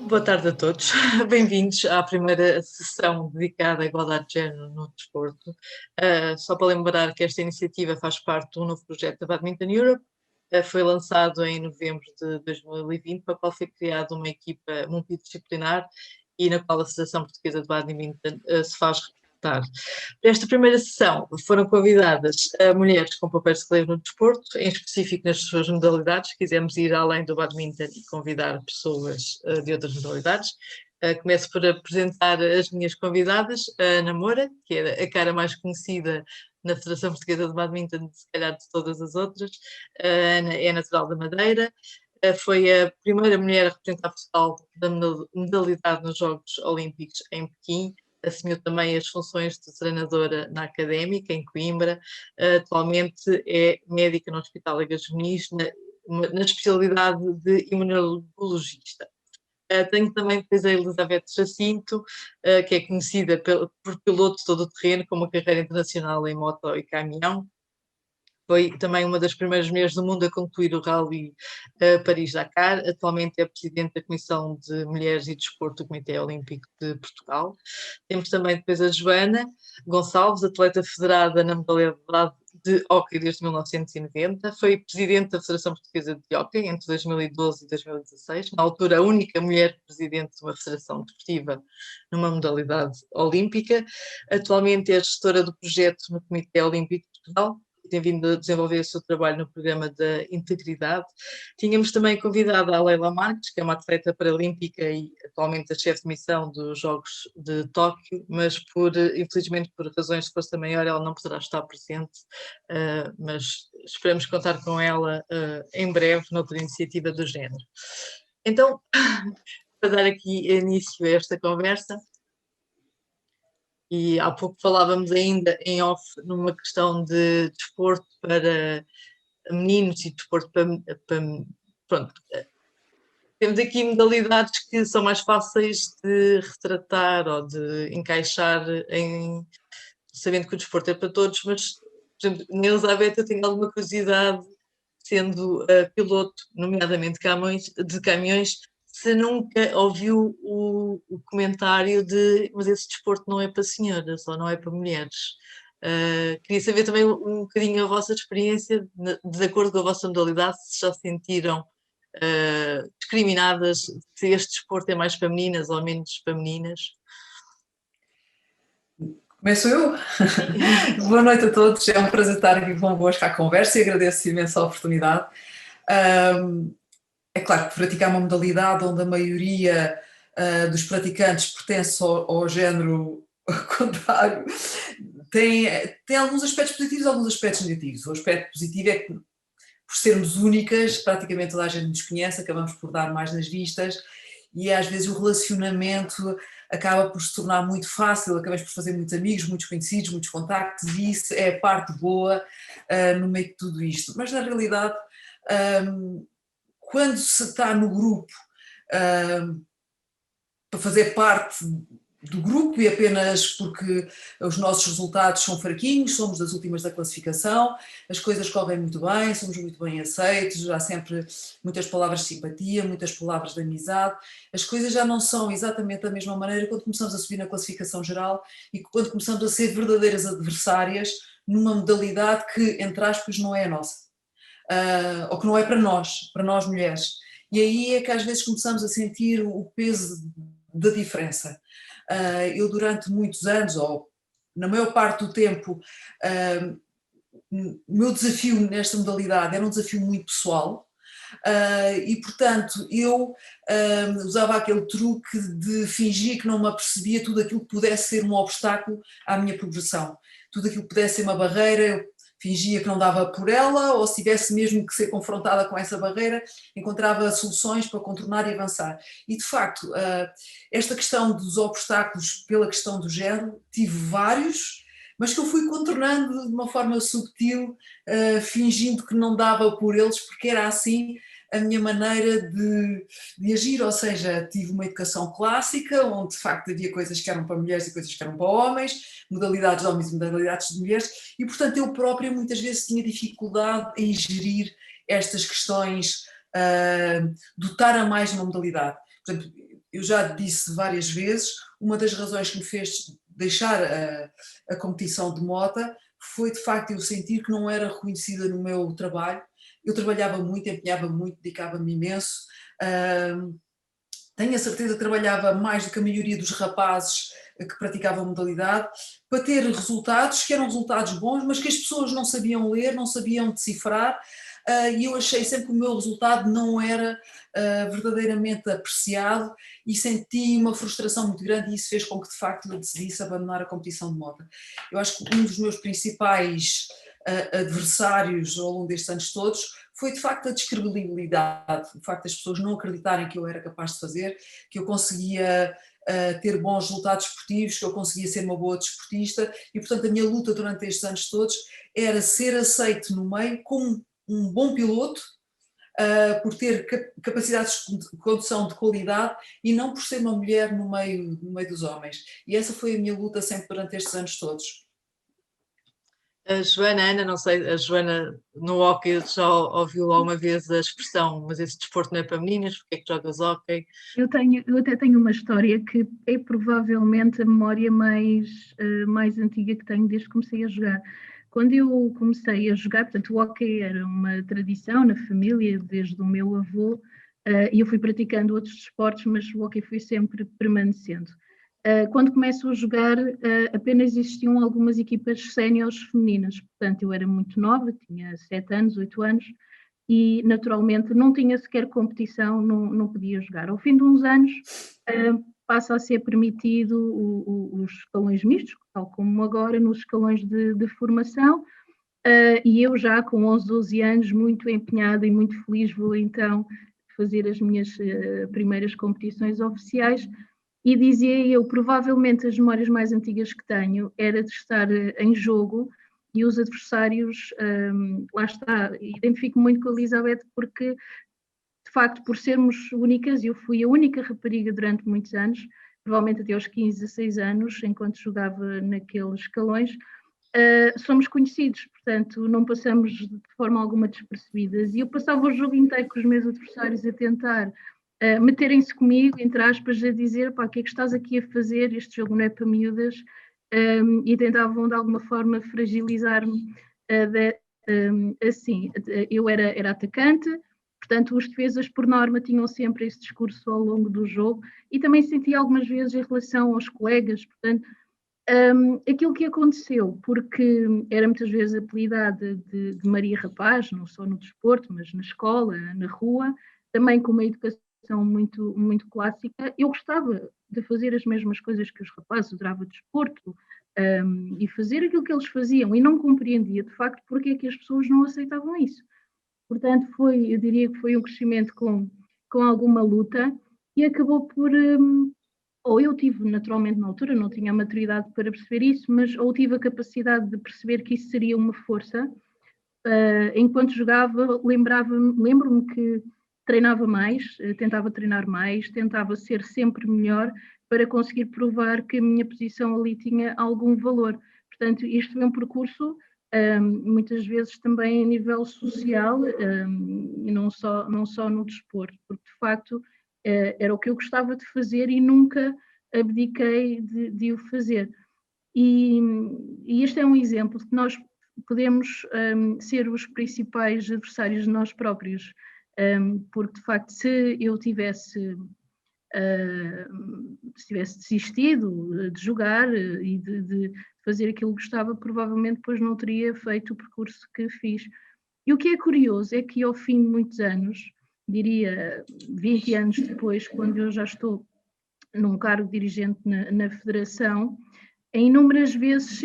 Boa tarde a todos, bem-vindos à primeira sessão dedicada à igualdade de género no desporto. Só para lembrar que esta iniciativa faz parte do novo projeto da Badminton Europe, foi lançado em novembro de 2020, para o qual foi criada uma equipa multidisciplinar e na qual a Associação Portuguesa de Badminton se faz representar. Para esta primeira sessão foram convidadas mulheres com papéis de relevo no desporto, em específico nas suas modalidades. Quisemos ir além do badminton e convidar pessoas de outras modalidades. Começo por apresentar as minhas convidadas, a Ana Moura, que é a cara mais conhecida na Federação Portuguesa de Badminton, se calhar de todas as outras. A Ana é natural da Madeira, foi a primeira mulher a representar Portugal da modalidade nos Jogos Olímpicos em Pequim. Assumiu também as funções de treinadora na Académica, em Coimbra. Atualmente é médica no Hospital Ligas Muniz, na especialidade de imunologista. Tenho também depois a Elizabeth Jacinto, que é conhecida por piloto de todo o terreno, com uma carreira internacional em moto e caminhão. Foi também uma das primeiras mulheres do mundo a concluir o Rally Paris-Dakar. Atualmente é presidente da Comissão de Mulheres e Desporto do Comitê Olímpico de Portugal. Temos também depois a Joana Gonçalves, atleta federada na modalidade de hóquei desde 1990. Foi presidente da Federação Portuguesa de Hóquei entre 2012 e 2016. Na altura, a única mulher presidente de uma federação desportiva numa modalidade olímpica. Atualmente é gestora do projeto no Comitê Olímpico de Portugal. Tem vindo a desenvolver o seu trabalho no programa da integridade. Tínhamos também convidado a Leila Marques, que é uma atleta paralímpica e atualmente a chefe de missão dos Jogos de Tóquio, mas infelizmente por razões de força maior ela não poderá estar presente, mas esperamos contar com ela em breve noutra iniciativa do género. Então, para dar aqui início a esta conversa, e há pouco falávamos ainda em off numa questão de desporto para meninos e desporto para pronto. Temos aqui modalidades que são mais fáceis de retratar ou de encaixar sabendo que o desporto é para todos, mas, por exemplo, na Elizabeth eu tenho alguma curiosidade, sendo piloto, nomeadamente de caminhões, se nunca ouviu o comentário de mas esse desporto não é para senhoras ou não é para mulheres. Queria saber também um bocadinho a vossa experiência, de acordo com a vossa modalidade, se já sentiram discriminadas, se este desporto é mais para meninas ou menos para meninas. Começo eu? Boa noite a todos, é um prazer estar aqui convosco à conversa e agradeço imenso a oportunidade. É claro que praticar uma modalidade onde a maioria dos praticantes pertence ao género contrário tem alguns aspectos positivos e alguns aspectos negativos. O aspecto positivo é que, por sermos únicas, praticamente toda a gente nos conhece, acabamos por dar mais nas vistas e às vezes o relacionamento acaba por se tornar muito fácil, acabamos por fazer muitos amigos, muitos conhecidos, muitos contactos e isso é a parte boa no meio de tudo isto. Mas na realidade, quando se está no grupo para fazer parte do grupo e apenas porque os nossos resultados são fraquinhos, somos das últimas da classificação, as coisas correm muito bem, somos muito bem aceitos, há sempre muitas palavras de simpatia, muitas palavras de amizade, as coisas já não são exatamente da mesma maneira quando começamos a subir na classificação geral e quando começamos a ser verdadeiras adversárias numa modalidade que, entre aspas, não é a nossa, ou que não é para nós mulheres. E aí é que às vezes começamos a sentir o peso da diferença. Eu durante muitos anos, ou na maior parte do tempo, o meu desafio nesta modalidade era um desafio muito pessoal e portanto eu usava aquele truque de fingir que não me apercebia tudo aquilo que pudesse ser um obstáculo à minha progressão, tudo aquilo que pudesse ser uma barreira, eu fingia que não dava por ela, ou se tivesse mesmo que ser confrontada com essa barreira, encontrava soluções para contornar e avançar. E de facto, esta questão dos obstáculos pela questão do género, tive vários, mas que eu fui contornando de uma forma subtil, fingindo que não dava por eles, porque era assim a minha maneira de agir, ou seja, tive uma educação clássica, onde de facto havia coisas que eram para mulheres e coisas que eram para homens, modalidades de homens e modalidades de mulheres, e portanto eu própria muitas vezes tinha dificuldade em gerir estas questões, dotar a mais uma modalidade. Portanto, eu já disse várias vezes, uma das razões que me fez deixar a competição de mota foi de facto eu sentir que não era reconhecida no meu trabalho. Eu trabalhava muito, empenhava muito, dedicava-me imenso. Tenho a certeza que trabalhava mais do que a maioria dos rapazes que praticavam a modalidade, para ter resultados que eram resultados bons, mas que as pessoas não sabiam ler, não sabiam decifrar, e eu achei sempre que o meu resultado não era verdadeiramente apreciado e senti uma frustração muito grande, e isso fez com que de facto eu decidisse abandonar a competição de moto. Eu acho que um dos meus principais adversários ao longo destes anos todos foi de facto a descredibilidade, o facto das pessoas não acreditarem que eu era capaz de fazer, que eu conseguia ter bons resultados esportivos, que eu conseguia ser uma boa desportista, e portanto a minha luta durante estes anos todos era ser aceite no meio como um bom piloto, por ter capacidades de condução de qualidade e não por ser uma mulher no meio dos homens. E essa foi a minha luta sempre durante estes anos todos. A Joana, Ana, não sei, a Joana no hóquei já ouviu alguma vez a expressão, mas esse desporto não é para meninas, porque é que jogas hóquei? Eu até tenho uma história que é provavelmente a memória mais antiga que tenho desde que comecei a jogar. Quando eu comecei a jogar, portanto, o hóquei era uma tradição na família, desde o meu avô, e eu fui praticando outros desportos, mas o hóquei foi sempre permanecendo. Quando começo a jogar, apenas existiam algumas equipas séniores femininas, portanto eu era muito nova, tinha 7 anos, 8 anos, e naturalmente não tinha sequer competição, não podia jogar. Ao fim de uns anos passa a ser permitido os escalões mistos, tal como agora nos escalões de formação, e eu já com 11, 12 anos, muito empenhada e muito feliz, vou então fazer as minhas primeiras competições oficiais. E dizia eu, provavelmente as memórias mais antigas que tenho era de estar em jogo e os adversários, lá está, identifico muito com a Elizabeth porque, de facto, por sermos únicas, eu fui a única rapariga durante muitos anos, provavelmente até aos 15, 16 anos, enquanto jogava naqueles escalões, somos conhecidos, portanto, não passamos de forma alguma despercebidas. E eu passava o jogo inteiro com os meus adversários a tentar meterem-se comigo, entre aspas, a dizer, pá, o que é que estás aqui a fazer? Este jogo não é para miúdas. E tentavam, de alguma forma, fragilizar-me assim. Eu era atacante, portanto, os defesas, por norma, tinham sempre esse discurso ao longo do jogo, e também senti algumas vezes em relação aos colegas, portanto, aquilo que aconteceu, porque era muitas vezes apelidada de Maria Rapaz, não só no desporto, mas na escola, na rua, também com uma educação muito, muito clássica, eu gostava de fazer as mesmas coisas que os rapazes, adorava desporto, e fazer aquilo que eles faziam, e não compreendia de facto porque é que as pessoas não aceitavam isso. Portanto, eu diria que foi um crescimento com alguma luta, e acabou por ou eu tive naturalmente na altura, não tinha a maturidade para perceber isso, mas ou tive a capacidade de perceber que isso seria uma força. Enquanto jogava, lembro-me que treinava mais, tentava treinar mais, tentava ser sempre melhor para conseguir provar que a minha posição ali tinha algum valor. Portanto, isto é um percurso, muitas vezes também a nível social, e não só no desporto, porque de facto era o que eu gostava de fazer e nunca abdiquei de o fazer. E este é um exemplo de que nós podemos ser os principais adversários de nós próprios, porque de facto se eu tivesse desistido de jogar e de fazer aquilo que gostava, provavelmente depois não teria feito o percurso que fiz. E o que é curioso é que ao fim de muitos anos, diria 20 anos depois, quando eu já estou num cargo dirigente na federação, em inúmeras vezes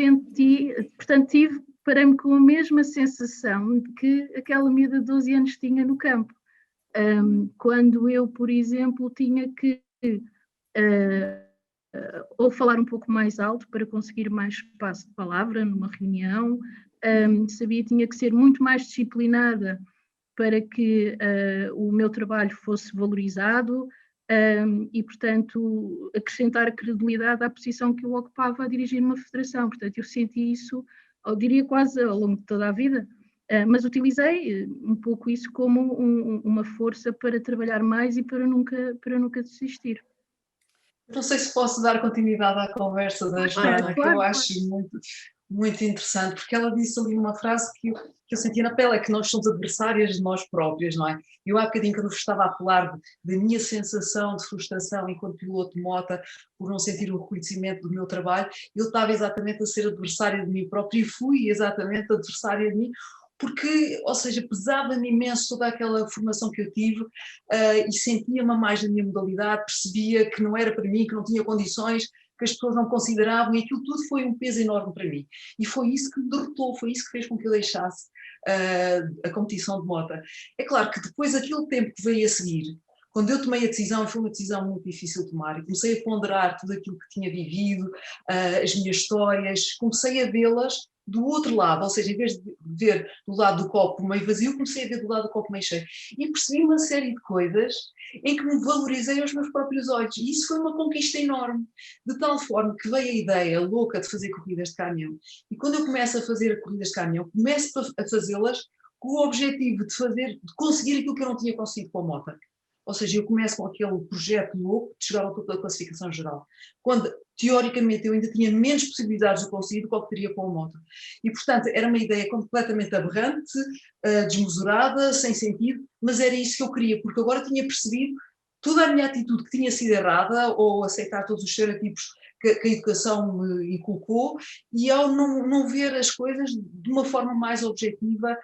parei-me com a mesma sensação de que aquela miúda de 12 anos tinha no campo. Quando eu, por exemplo, tinha que ou falar um pouco mais alto para conseguir mais espaço de palavra numa reunião, sabia que tinha que ser muito mais disciplinada para que o meu trabalho fosse valorizado, e, portanto, acrescentar credibilidade à posição que eu ocupava a dirigir uma federação. Portanto, eu senti isso, eu diria quase ao longo de toda a vida, mas utilizei um pouco isso como uma força para trabalhar mais e para nunca desistir. Não sei se posso dar continuidade à conversa da Joana, que eu acho muito interessante, porque ela disse ali uma frase que eu senti na pele, é que nós somos adversárias de nós próprios, não é? Eu há bocadinho, quando vos estava a falar da minha sensação de frustração enquanto piloto de moto, por não sentir o reconhecimento do meu trabalho, eu estava exatamente a ser adversária de mim própria e fui exatamente adversária de mim, porque, ou seja, pesava-me imenso toda aquela formação que eu tive e sentia-me a mais na minha modalidade, percebia que não era para mim, que não tinha condições, que as pessoas não consideravam, e aquilo tudo foi um peso enorme para mim. E foi isso que me derrotou, foi isso que fez com que eu deixasse a competição de moto. É claro que depois aquele tempo que veio a seguir, quando eu tomei a decisão, e foi uma decisão muito difícil de tomar, e comecei a ponderar tudo aquilo que tinha vivido, as minhas histórias, comecei a vê-las do outro lado, ou seja, em vez de ver do lado do copo meio vazio, comecei a ver do lado do copo meio cheio. E percebi uma série de coisas em que me valorizei aos meus próprios olhos. E isso foi uma conquista enorme, de tal forma que veio a ideia louca de fazer corridas de caminhão. E quando eu começo a fazer corridas de caminhão, começo a fazê-las com o objetivo de conseguir aquilo que eu não tinha conseguido com a moto. Ou seja, eu começo com aquele projeto louco de chegar ao topo da classificação geral, quando teoricamente eu ainda tinha menos possibilidades de conseguir do que eu teria com a moto. E portanto era uma ideia completamente aberrante, desmesurada, sem sentido, mas era isso que eu queria, porque agora tinha percebido toda a minha atitude que tinha sido errada, ou aceitar todos os estereotipos que a educação me inculcou, e ao não ver as coisas de uma forma mais objetiva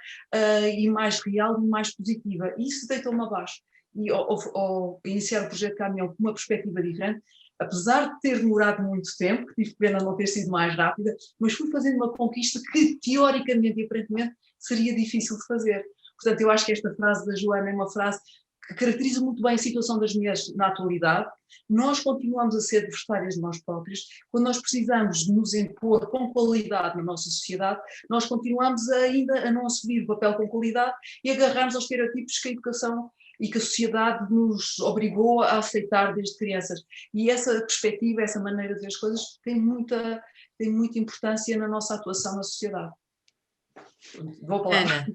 e mais real e mais positiva. E isso deitou-me abaixo. E ao iniciar o projeto Caminhão com uma perspectiva diferente, apesar de ter demorado muito tempo, que tive pena não ter sido mais rápida, mas fui fazendo uma conquista que teoricamente e aparentemente seria difícil de fazer. Portanto, eu acho que esta frase da Joana é uma frase que caracteriza muito bem a situação das mulheres na atualidade. Nós continuamos a ser adversárias de nós próprios. Quando nós precisamos de nos impor com qualidade na nossa sociedade, nós continuamos ainda a não assumir o papel com qualidade e agarrarmos aos estereotipos que a educação e que a sociedade nos obrigou a aceitar desde crianças. E essa perspectiva, essa maneira de ver as coisas tem muita importância na nossa atuação na sociedade. Vou para lá. Ana.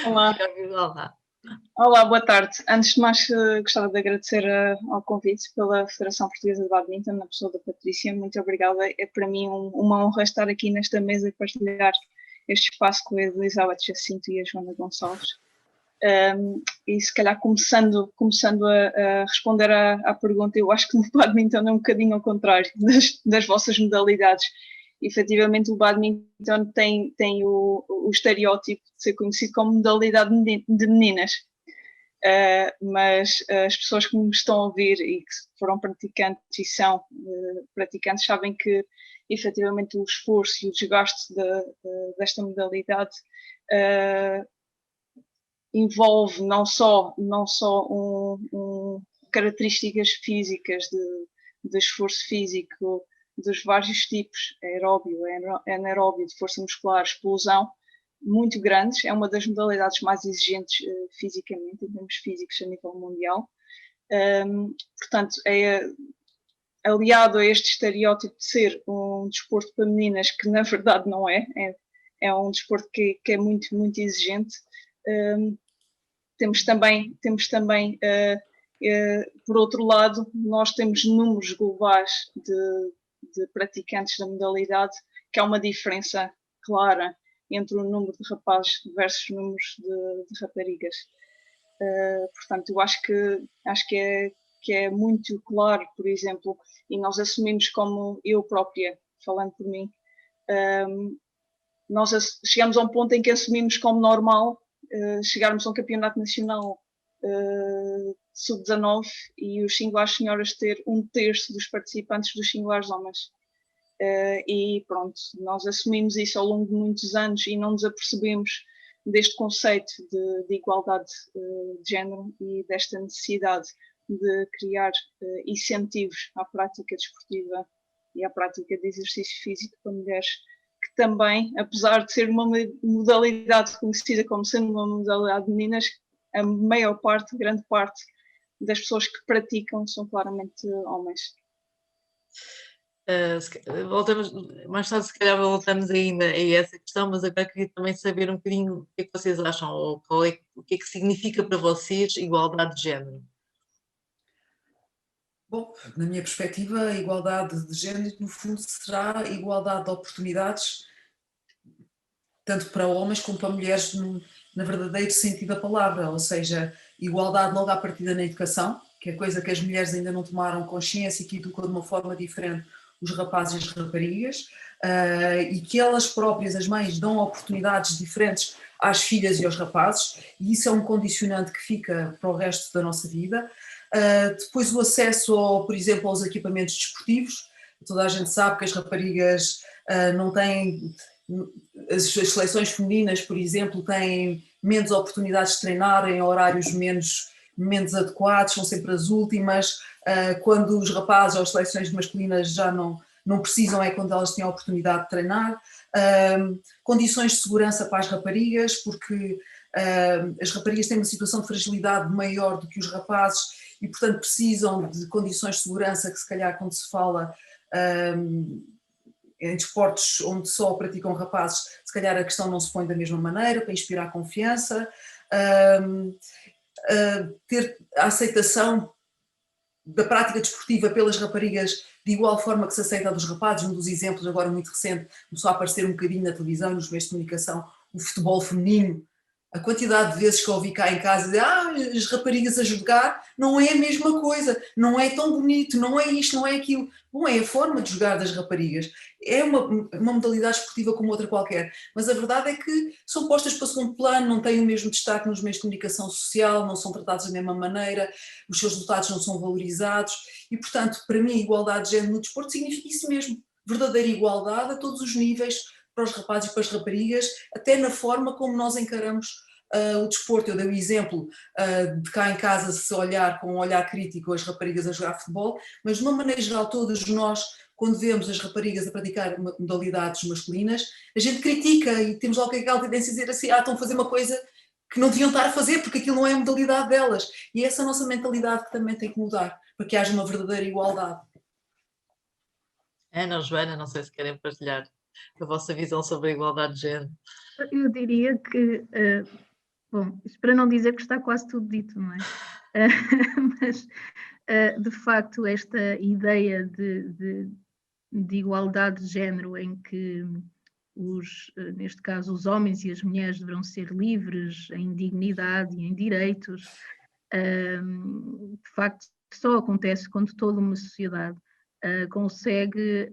Olá. Olá. Olá, boa tarde. Antes de mais, gostava de agradecer ao convite pela Federação Portuguesa de Badminton, na pessoa da Patrícia. Muito obrigada. É para mim uma honra estar aqui nesta mesa e partilhar este espaço com a Elizabeth Jacinto e a Joana Gonçalves. E se calhar começando a responder à pergunta, eu acho que no badminton é um bocadinho ao contrário das vossas modalidades. Efetivamente o badminton tem o estereótipo de ser conhecido como modalidade de meninas, mas as pessoas que me estão a ouvir e que foram praticantes e são praticantes sabem que efetivamente o esforço e o desgaste desta modalidade envolve não só características físicas de esforço físico dos vários tipos, aeróbio, anaeróbio, de força muscular, explosão, muito grandes. É uma das modalidades mais exigentes fisicamente, em termos físicos a nível mundial. Portanto, aliado a este estereótipo de ser um desporto para meninas, que na verdade não é um desporto que é muito, muito exigente. Temos também por outro lado, nós temos números globais de praticantes da modalidade, que há uma diferença clara entre o número de rapazes versus números de raparigas. Portanto, eu acho que é muito claro, por exemplo, e nós assumimos como eu própria, falando por mim, nós chegamos a um ponto em que assumimos como normal chegarmos a um campeonato nacional sub-19 e os singulares senhoras ter 1/3 dos participantes dos singulares homens. E pronto, nós assumimos isso ao longo de muitos anos e não nos apercebemos deste conceito de igualdade de género e desta necessidade de criar incentivos à prática desportiva e à prática de exercício físico para mulheres que também, apesar de ser uma modalidade conhecida como sendo uma modalidade de meninas, a maior parte, grande parte das pessoas que praticam são claramente homens. Voltamos, mais tarde se calhar voltamos ainda a essa questão, mas agora queria também saber um bocadinho o que é que vocês acham, ou o que é que significa para vocês igualdade de género? Bom, na minha perspectiva, a igualdade de género, no fundo, será a igualdade de oportunidades, tanto para homens como para mulheres, na verdadeiro sentido da palavra, ou seja, igualdade logo à partida na educação, que é coisa que as mulheres ainda não tomaram consciência e que educam de uma forma diferente os rapazes e as raparigas, e que elas próprias, as mães, dão oportunidades diferentes às filhas e aos rapazes, e isso é um condicionante que fica para o resto da nossa vida. Depois o acesso, por exemplo, aos equipamentos desportivos. Toda a gente sabe que as raparigas não têm, as seleções femininas, por exemplo, têm menos oportunidades de treinar em horários menos adequados, são sempre as últimas. Quando os rapazes ou as seleções masculinas já não precisam, é quando elas têm a oportunidade de treinar. Condições de segurança para as raparigas, porque as raparigas têm uma situação de fragilidade maior do que os rapazes e, portanto, precisam de condições de segurança que, se calhar, quando se fala em desportos onde só praticam rapazes, se calhar a questão não se põe da mesma maneira, para inspirar confiança. Ter a aceitação da prática desportiva pelas raparigas de igual forma que se aceita a dos rapazes. Um dos exemplos agora muito recente, começou a aparecer um bocadinho na televisão, nos meios de comunicação, o futebol feminino. A quantidade de vezes que eu ouvi cá em casa dizer as raparigas a jogar não é a mesma coisa, não é tão bonito, não é isto, não é aquilo. Bom, é a forma de jogar das raparigas. É uma modalidade esportiva como outra qualquer, mas a verdade é que são postas para segundo plano, não têm o mesmo destaque nos meios de comunicação social, não são tratados da mesma maneira, os seus resultados não são valorizados e, portanto, para mim, a igualdade de género no desporto significa isso mesmo, verdadeira igualdade a todos os níveis, para os rapazes e para as raparigas, até na forma como nós encaramos o desporto. Eu dei o exemplo de cá em casa se olhar com um olhar crítico as raparigas a jogar futebol, mas de uma maneira geral todos nós, quando vemos as raparigas a praticar modalidades masculinas, a gente critica e temos logo aquela tendência a dizer assim, estão a fazer uma coisa que não deviam estar a fazer porque aquilo não é a modalidade delas. E é essa nossa mentalidade que também tem que mudar, para que haja uma verdadeira igualdade. Ana ou Joana, não sei se querem partilhar a vossa visão sobre a igualdade de género. Eu diria que, bom, isto para não dizer que está quase tudo dito, não é? Mas, de facto, esta ideia de igualdade de género em que neste caso, os homens e as mulheres deverão ser livres em dignidade e em direitos, de facto, só acontece quando toda uma sociedade consegue,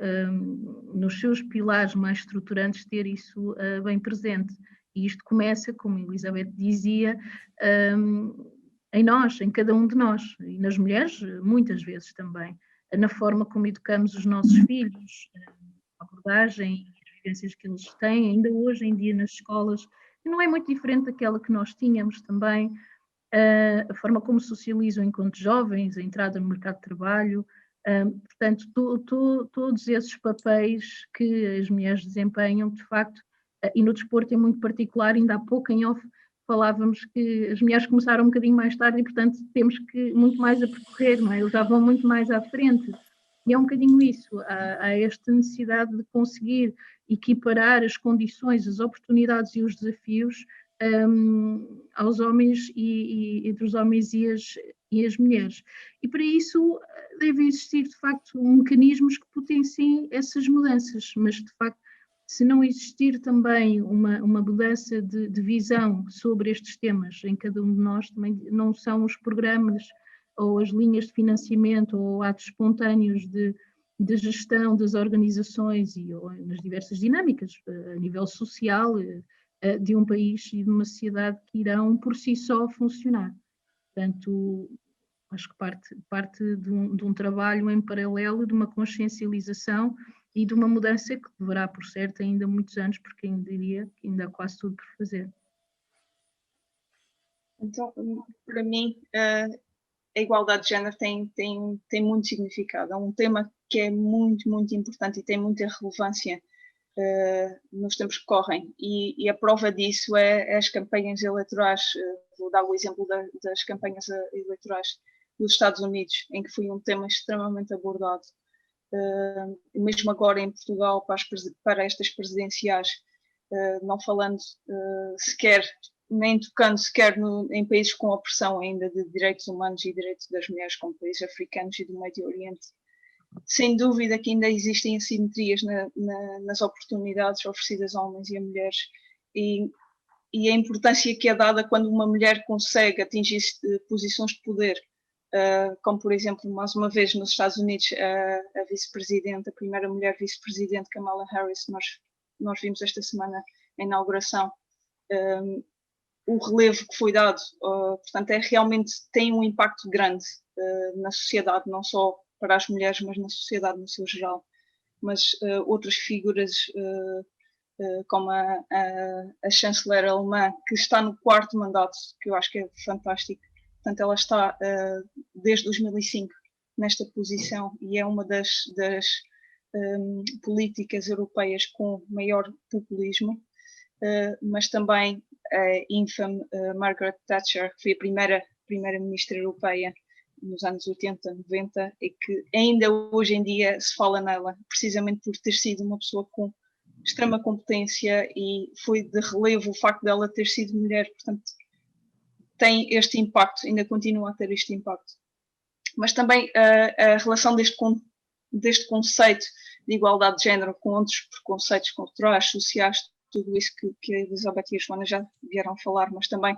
nos seus pilares mais estruturantes, ter isso bem presente. E isto começa, como a Elizabeth dizia, em nós, em cada um de nós, e nas mulheres, muitas vezes também, na forma como educamos os nossos filhos, a abordagem e as vivências que eles têm, ainda hoje em dia nas escolas, que não é muito diferente daquela que nós tínhamos também, a forma como socializam enquanto jovens, a entrada no mercado de trabalho. Portanto, todos esses papéis que as mulheres desempenham, de facto, e no desporto em muito particular, ainda há pouco em off falávamos que as mulheres começaram um bocadinho mais tarde e, portanto, temos que muito mais a percorrer, não é? Eles já vão muito mais à frente. E é um bocadinho isso, há esta necessidade de conseguir equiparar as condições, as oportunidades e os desafios aos homens e entre os homens e as mulheres. E para isso devem existir, de facto, mecanismos que potenciem essas mudanças, mas, de facto, se não existir também uma mudança de visão sobre estes temas em cada um de nós, também não são os programas ou as linhas de financiamento ou atos espontâneos de gestão das organizações e nas diversas dinâmicas a nível social de um país e de uma sociedade que irão por si só funcionar. Portanto, acho que parte de um trabalho em paralelo, de uma consciencialização e de uma mudança que deverá, por certo, ainda muitos anos, porque ainda diria que ainda há quase tudo por fazer. Então, para mim, a igualdade de género tem muito significado. É um tema que é muito, muito importante e tem muita relevância nos tempos que correm. E a prova disso é as campanhas eleitorais. Vou dar o exemplo das campanhas eleitorais dos Estados Unidos, em que foi um tema extremamente abordado. Mesmo agora em Portugal, para estas presidenciais, não falando sequer nem tocando sequer em países com opressão ainda de direitos humanos e direitos das mulheres, como países africanos e do Médio Oriente. Sem dúvida que ainda existem assimetrias nas oportunidades oferecidas a homens e a mulheres, e a importância que é dada quando uma mulher consegue atingir posições de poder, como por exemplo, mais uma vez nos Estados Unidos, a vice-presidente, a primeira mulher vice-presidente, Kamala Harris, nós vimos esta semana a inauguração, o relevo que foi dado, portanto, realmente tem um impacto grande na sociedade, não só para as mulheres, mas na sociedade no seu geral. Mas outras figuras, como a chanceler alemã, que está no 4º mandato, que eu acho que é fantástico. Portanto, ela está desde 2005 nesta posição e é uma das políticas europeias com maior populismo, mas também a infame Margaret Thatcher, que foi a primeira-ministra europeia nos anos 80, 90, e que ainda hoje em dia se fala nela, precisamente por ter sido uma pessoa com extrema competência, e foi de relevo o facto dela ter sido mulher, portanto tem este impacto, ainda continua a ter este impacto. Mas também a relação deste conceito de igualdade de género com outros preconceitos culturais, sociais, tudo isso que a Elizabeth e a Joana já vieram falar, mas também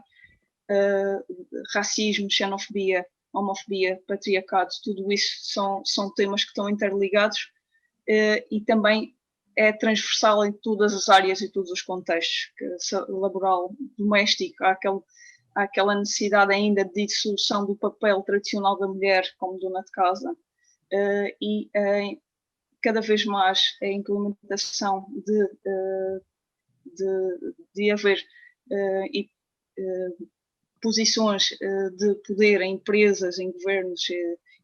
racismo, xenofobia, homofobia, patriarcado, tudo isso são temas que estão interligados, e também é transversal em todas as áreas e todos os contextos, laboral, doméstico, há aquela necessidade ainda de dissolução do papel tradicional da mulher como dona de casa, e cada vez mais a implementação de haver posições de poder em empresas, em governos,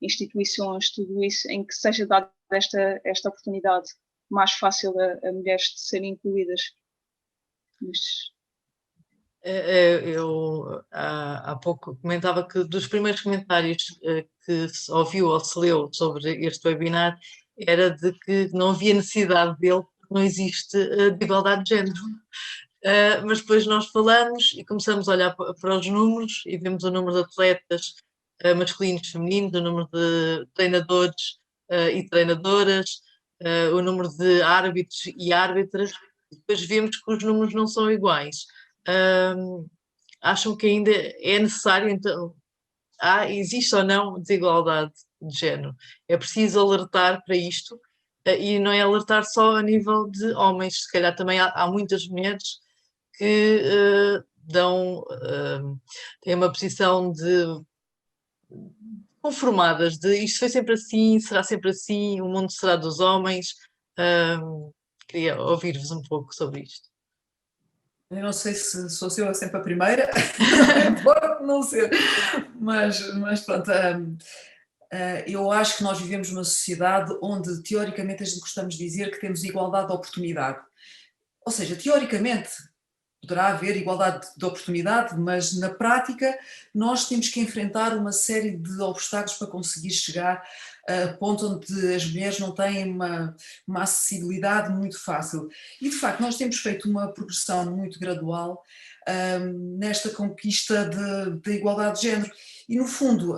instituições, tudo isso, em que seja dada esta oportunidade mais fácil a mulheres de serem incluídas nestes. Eu há pouco comentava que dos primeiros comentários que se ouviu ou se leu sobre este webinar era de que não havia necessidade dele, porque não existe de igualdade de género. Mas depois nós falamos e começamos a olhar para os números e vemos o número de atletas masculinos e femininos, o número de treinadores e treinadoras, o número de árbitros e árbitras, e depois vemos que os números não são iguais. Acham que ainda é necessário, então, existe ou não desigualdade de género? É preciso alertar para isto, e não é alertar só a nível de homens, se calhar também há muitas mulheres que têm uma posição de conformadas, de isto foi sempre assim, será sempre assim, o mundo será dos homens. Queria ouvir-vos um pouco sobre isto. Eu não sei se sou eu sempre a primeira, pode não ser, mas pronto, eu acho que nós vivemos numa sociedade onde teoricamente a gente gostamos de dizer que temos igualdade de oportunidade, ou seja, teoricamente poderá haver igualdade de oportunidade, mas na prática nós temos que enfrentar uma série de obstáculos para conseguir chegar a ponto onde as mulheres não têm uma acessibilidade muito fácil. E de facto nós temos feito uma progressão muito gradual nesta conquista da igualdade de género. E no fundo,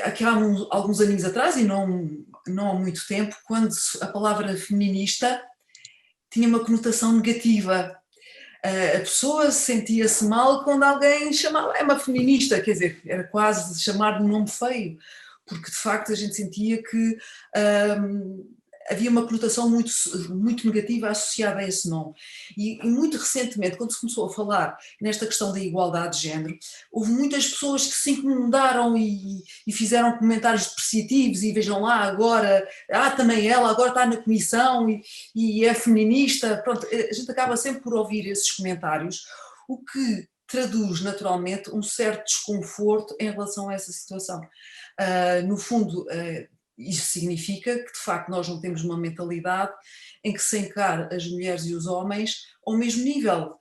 aqui há alguns aninhos atrás, e não há muito tempo, quando a palavra feminista tinha uma conotação negativa. A pessoa sentia-se mal quando alguém chamava, é uma feminista, quer dizer, era quase chamar de um nome feio, porque de facto a gente sentia que havia uma conotação muito, muito negativa associada a esse nome. E muito recentemente, quando se começou a falar nesta questão da igualdade de género, houve muitas pessoas que se incomodaram e fizeram comentários depreciativos, e vejam lá agora, também ela agora está na comissão e é feminista. Pronto, a gente acaba sempre por ouvir esses comentários, o que traduz naturalmente um certo desconforto em relação a essa situação. No fundo, isso significa que de facto nós não temos uma mentalidade em que se encara as mulheres e os homens ao mesmo nível.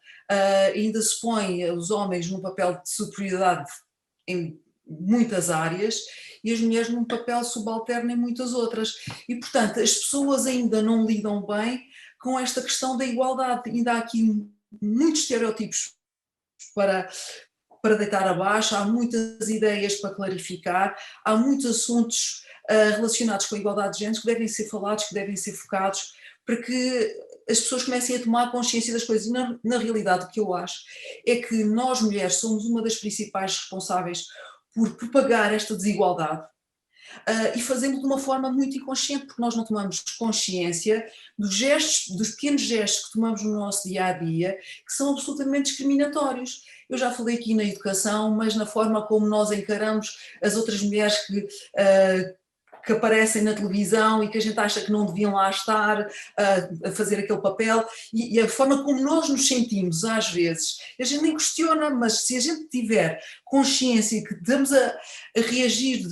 Ainda se põe os homens num papel de superioridade em muitas áreas e as mulheres num papel subalterno em muitas outras. E portanto as pessoas ainda não lidam bem com esta questão da igualdade. Ainda há aqui muitos estereótipos para deitar abaixo, há muitas ideias para clarificar, há muitos assuntos relacionados com a igualdade de género que devem ser falados, que devem ser focados, para que as pessoas comecem a tomar consciência das coisas. E na realidade o que eu acho é que nós mulheres somos uma das principais responsáveis por propagar esta desigualdade. E fazemos de uma forma muito inconsciente, porque nós não tomamos consciência dos pequenos gestos que tomamos no nosso dia-a-dia, que são absolutamente discriminatórios. Eu já falei aqui na educação, mas na forma como nós encaramos as outras mulheres que aparecem na televisão e que a gente acha que não deviam lá estar a fazer aquele papel, e a forma como nós nos sentimos às vezes, a gente nem questiona, mas se a gente tiver consciência que estamos a reagir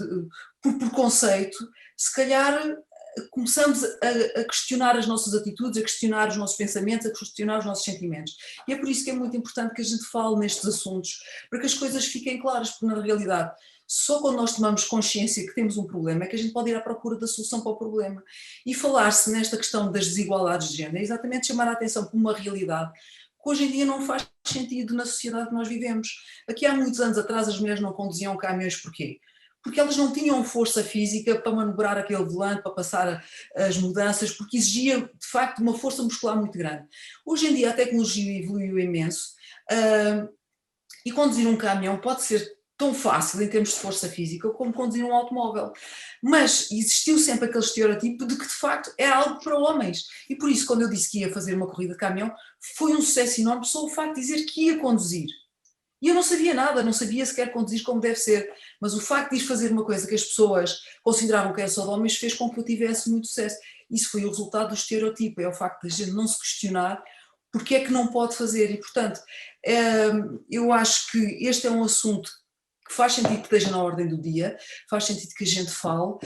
por preconceito, se calhar começamos a questionar as nossas atitudes, a questionar os nossos pensamentos, a questionar os nossos sentimentos. E é por isso que é muito importante que a gente fale nestes assuntos, para que as coisas fiquem claras, porque na realidade só quando nós tomamos consciência que temos um problema é que a gente pode ir à procura da solução para o problema. E falar-se nesta questão das desigualdades de género é exatamente chamar a atenção para uma realidade que hoje em dia não faz sentido na sociedade que nós vivemos. Aqui há muitos anos atrás as mulheres não conduziam caminhões, porquê? Porque elas não tinham força física para manobrar aquele volante, para passar as mudanças, porque exigia, de facto, uma força muscular muito grande. Hoje em dia a tecnologia evoluiu imenso e conduzir um caminhão pode ser tão fácil em termos de força física como conduzir um automóvel. Mas existiu sempre aquele estereotipo de que, de facto, é algo para homens. E por isso, quando eu disse que ia fazer uma corrida de caminhão, foi um sucesso enorme só o facto de dizer que ia conduzir. E eu não sabia nada, não sabia sequer conduzir como deve ser, mas o facto de ir fazer uma coisa que as pessoas consideravam que era só de homens fez com que eu tivesse muito sucesso. Isso foi o resultado do estereotipo, é o facto de a gente não se questionar porque é que não pode fazer. E, portanto, eu acho que este é um assunto que faz sentido que esteja na ordem do dia, faz sentido que a gente fale,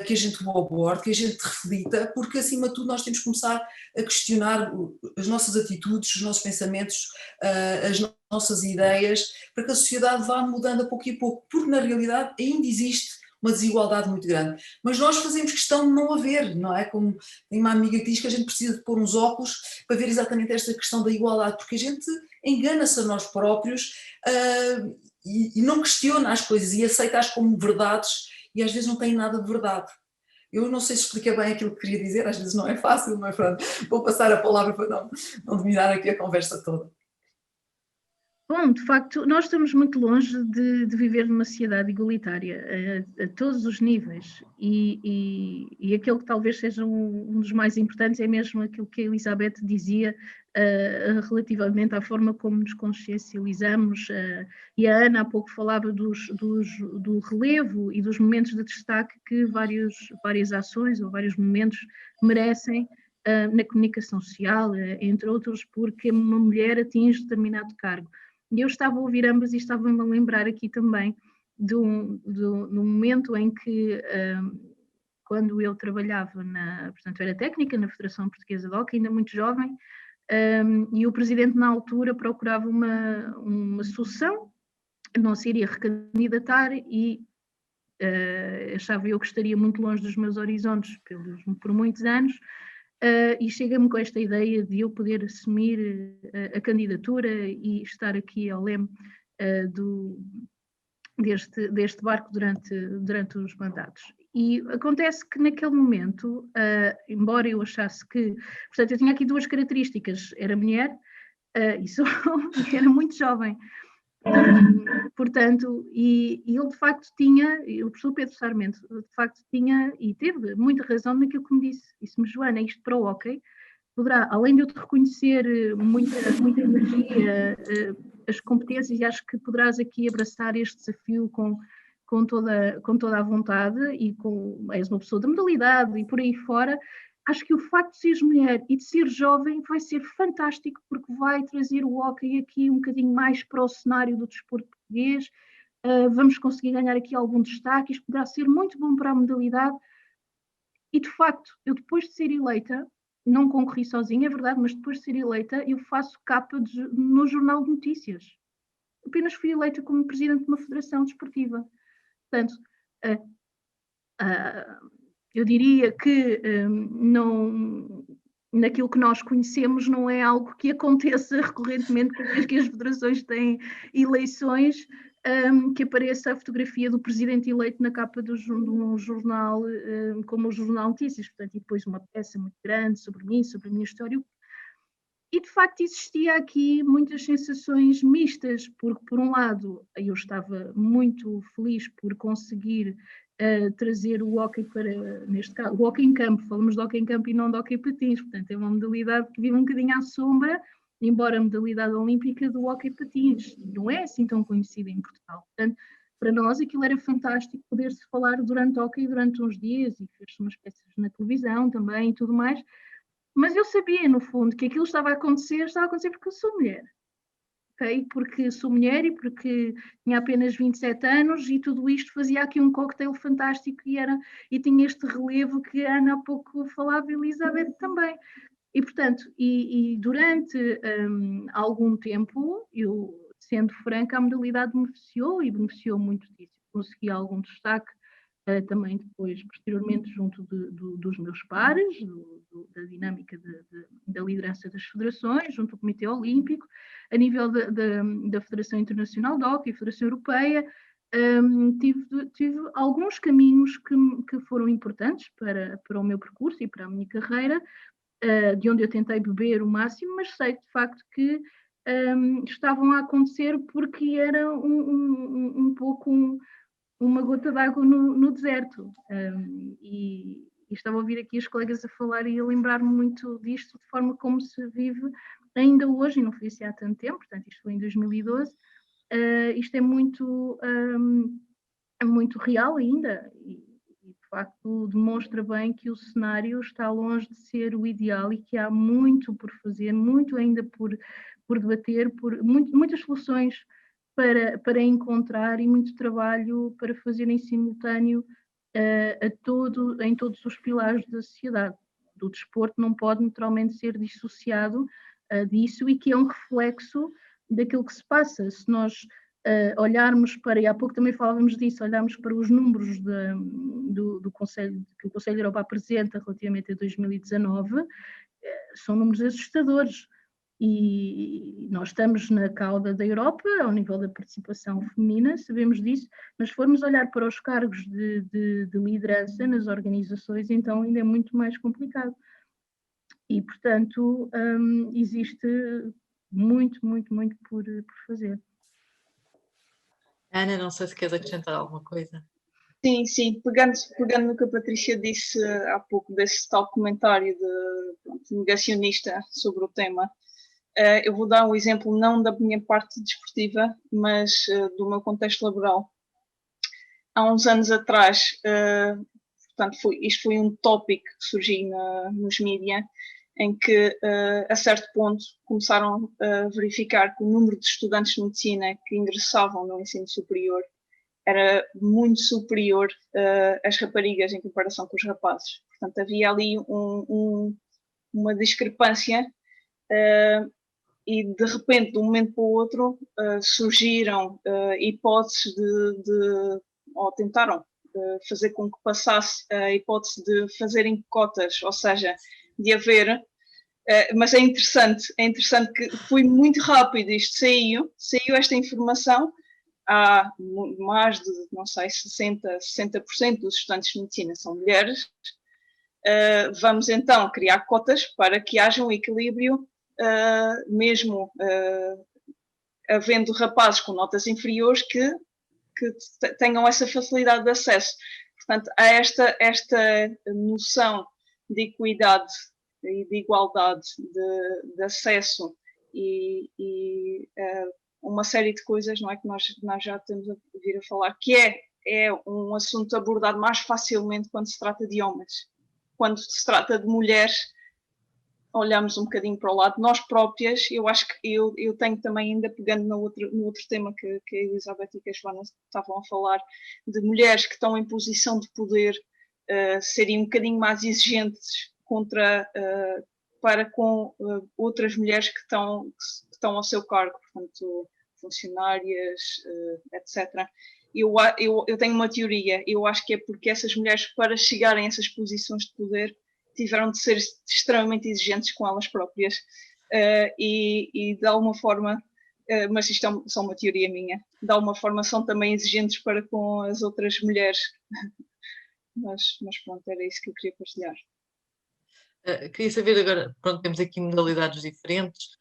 que a gente o aborde, que a gente reflita, porque acima de tudo nós temos que começar a questionar as nossas atitudes, os nossos pensamentos, as nossas ideias, para que a sociedade vá mudando a pouco e pouco, porque na realidade ainda existe uma desigualdade muito grande, mas nós fazemos questão de não haver, não é? Como tem uma amiga que diz que a gente precisa de pôr uns óculos para ver exatamente esta questão da igualdade, porque a gente engana-se a nós próprios e não questiona as coisas e aceita-as como verdades e às vezes não tem nada de verdade. Eu não sei se expliquei bem aquilo que queria dizer, às vezes não é fácil, mas pronto, vou passar a palavra para não dominar aqui a conversa toda. Bom, de facto, nós estamos muito longe de viver numa sociedade igualitária a todos os níveis e aquele que talvez seja um dos mais importantes é mesmo aquilo que a Elizabeth dizia relativamente à forma como nos consciencializamos e a Ana há pouco falava do relevo e dos momentos de destaque que várias ações ou vários momentos merecem na comunicação social, entre outros, porque uma mulher atinge determinado cargo. E eu estava a ouvir ambas e estava-me a lembrar aqui também do momento em que, quando eu trabalhava portanto, era técnica na Federação Portuguesa de Hóquei, ainda muito jovem, e o presidente na altura procurava uma solução, não se iria recandidatar e achava eu que estaria muito longe dos meus horizontes por muitos anos, e chega-me com esta ideia de eu poder assumir a candidatura e estar aqui ao leme deste barco durante os mandatos. E acontece que naquele momento, embora eu achasse que... Portanto, eu tinha aqui duas características. Era mulher e era muito jovem. Portanto, e ele de facto o professor Pedro Sarmento de facto tinha e teve muita razão naquilo que me disse. Disse-me: Joana, isto para o hóquei poderá, além de eu te reconhecer muita energia, as competências, e acho que poderás aqui abraçar este desafio com toda a vontade e és uma pessoa de modalidade e por aí fora. Acho que o facto de seres mulher e de ser jovem vai ser fantástico, porque vai trazer o hóquei aqui um bocadinho mais para o cenário do desporto português. Vamos conseguir ganhar aqui algum destaque, isto poderá ser muito bom para a modalidade. E de facto, eu depois de ser eleita, não concorri sozinha, é verdade, mas depois de ser eleita, eu faço capa no Jornal de Notícias. Apenas fui eleita como presidente de uma federação desportiva. Portanto, eu diria que naquilo que nós conhecemos, não é algo que aconteça recorrentemente cada vez que as federações têm eleições, que apareça a fotografia do presidente eleito na capa de um jornal, como o Jornal Notícias, portanto, e depois uma peça muito grande sobre mim, sobre a minha história. E, de facto, existia aqui muitas sensações mistas, porque, por um lado, eu estava muito feliz por conseguir trazer o hóquei para, neste caso, o hóquei em campo, falamos de hóquei em campo e não de hóquei patins, portanto, é uma modalidade que vive um bocadinho à sombra, embora a modalidade olímpica do hóquei patins, não é assim tão conhecida em Portugal. Portanto, para nós aquilo era fantástico poder-se falar durante hóquei durante uns dias, e fez-se umas peças na televisão também e tudo mais. Mas eu sabia, no fundo, que aquilo estava a acontecer porque eu sou mulher. Okay? Porque sou mulher e porque tinha apenas 27 anos e tudo isto fazia aqui um cocktail fantástico e tinha este relevo que a Ana há pouco falava e a Elizabeth também. E, portanto, durante algum tempo, eu, sendo franca, a modalidade beneficiou muito disso. Consegui algum destaque também depois, posteriormente, junto dos meus pares, da dinâmica da liderança das federações, junto ao Comitê Olímpico, a nível da Federação Internacional de Hóquei, Federação Europeia. Tive alguns caminhos que foram importantes para o meu percurso e para a minha carreira, de onde eu tentei beber o máximo, mas sei de facto que estavam a acontecer porque era um pouco uma gota d'água no deserto. E estava a ouvir aqui os colegas a falar e a lembrar-me muito disto, de forma como se vive ainda hoje, e não foi assim há tanto tempo, portanto isto foi em 2012, isto é muito real ainda, e de facto demonstra bem que o cenário está longe de ser o ideal e que há muito por fazer, muito ainda por debater, muitas soluções para encontrar e muito trabalho para fazer em simultâneo em todos os pilares da sociedade. Do desporto não pode naturalmente ser dissociado disso, e que é um reflexo daquilo que se passa. Se nós olharmos para, e há pouco também falávamos disso, olharmos para os números do Conselho, que o Conselho da Europa apresenta relativamente a 2019, são números assustadores. E nós estamos na cauda da Europa, ao nível da participação feminina, sabemos disso, mas se formos olhar para os cargos de liderança nas organizações, então ainda é muito mais complicado. E, portanto, existe muito por fazer. Ana, não sei se queres acrescentar alguma coisa. Sim, pegando no que a Patrícia disse há pouco, desse tal comentário de negacionista sobre o tema, eu vou dar um exemplo não da minha parte desportiva, mas do meu contexto laboral. Há uns anos atrás, portanto, isto foi um tópico que surgiu nos mídias, em que, a certo ponto, começaram a verificar que o número de estudantes de medicina que ingressavam no ensino superior era muito superior às raparigas em comparação com os rapazes. Portanto, havia ali uma discrepância e, de repente, de um momento para o outro, surgiram hipóteses ou tentaram fazer com que passasse a hipótese de fazerem cotas, ou seja, de haver... mas é interessante que foi muito rápido isto, saiu esta informação. Há mais de, não sei, 60% dos estudantes de medicina são mulheres. Vamos então criar cotas para que haja um equilíbrio, mesmo havendo rapazes com notas inferiores que tenham essa facilidade de acesso. Portanto, há esta noção de equidade e de igualdade de acesso e uma série de coisas, não é, que nós já estamos a vir a falar, que é um assunto abordado mais facilmente quando se trata de homens. Quando se trata de mulheres, olhamos um bocadinho para o lado de nós próprias. Eu acho que eu tenho também, ainda pegando no outro tema que a Elizabeth e que a Joana estavam a falar, de mulheres que estão em posição de poder serem um bocadinho mais exigentes para com outras mulheres que estão ao seu cargo, portanto, funcionárias, etc. Eu tenho uma teoria. Eu acho que é porque essas mulheres, para chegarem a essas posições de poder, tiveram de ser extremamente exigentes com elas próprias e de alguma forma, mas isto é só uma teoria minha, de alguma forma são também exigentes para com as outras mulheres. Mas pronto, era isso que eu queria partilhar. Queria saber agora, pronto, temos aqui modalidades diferentes,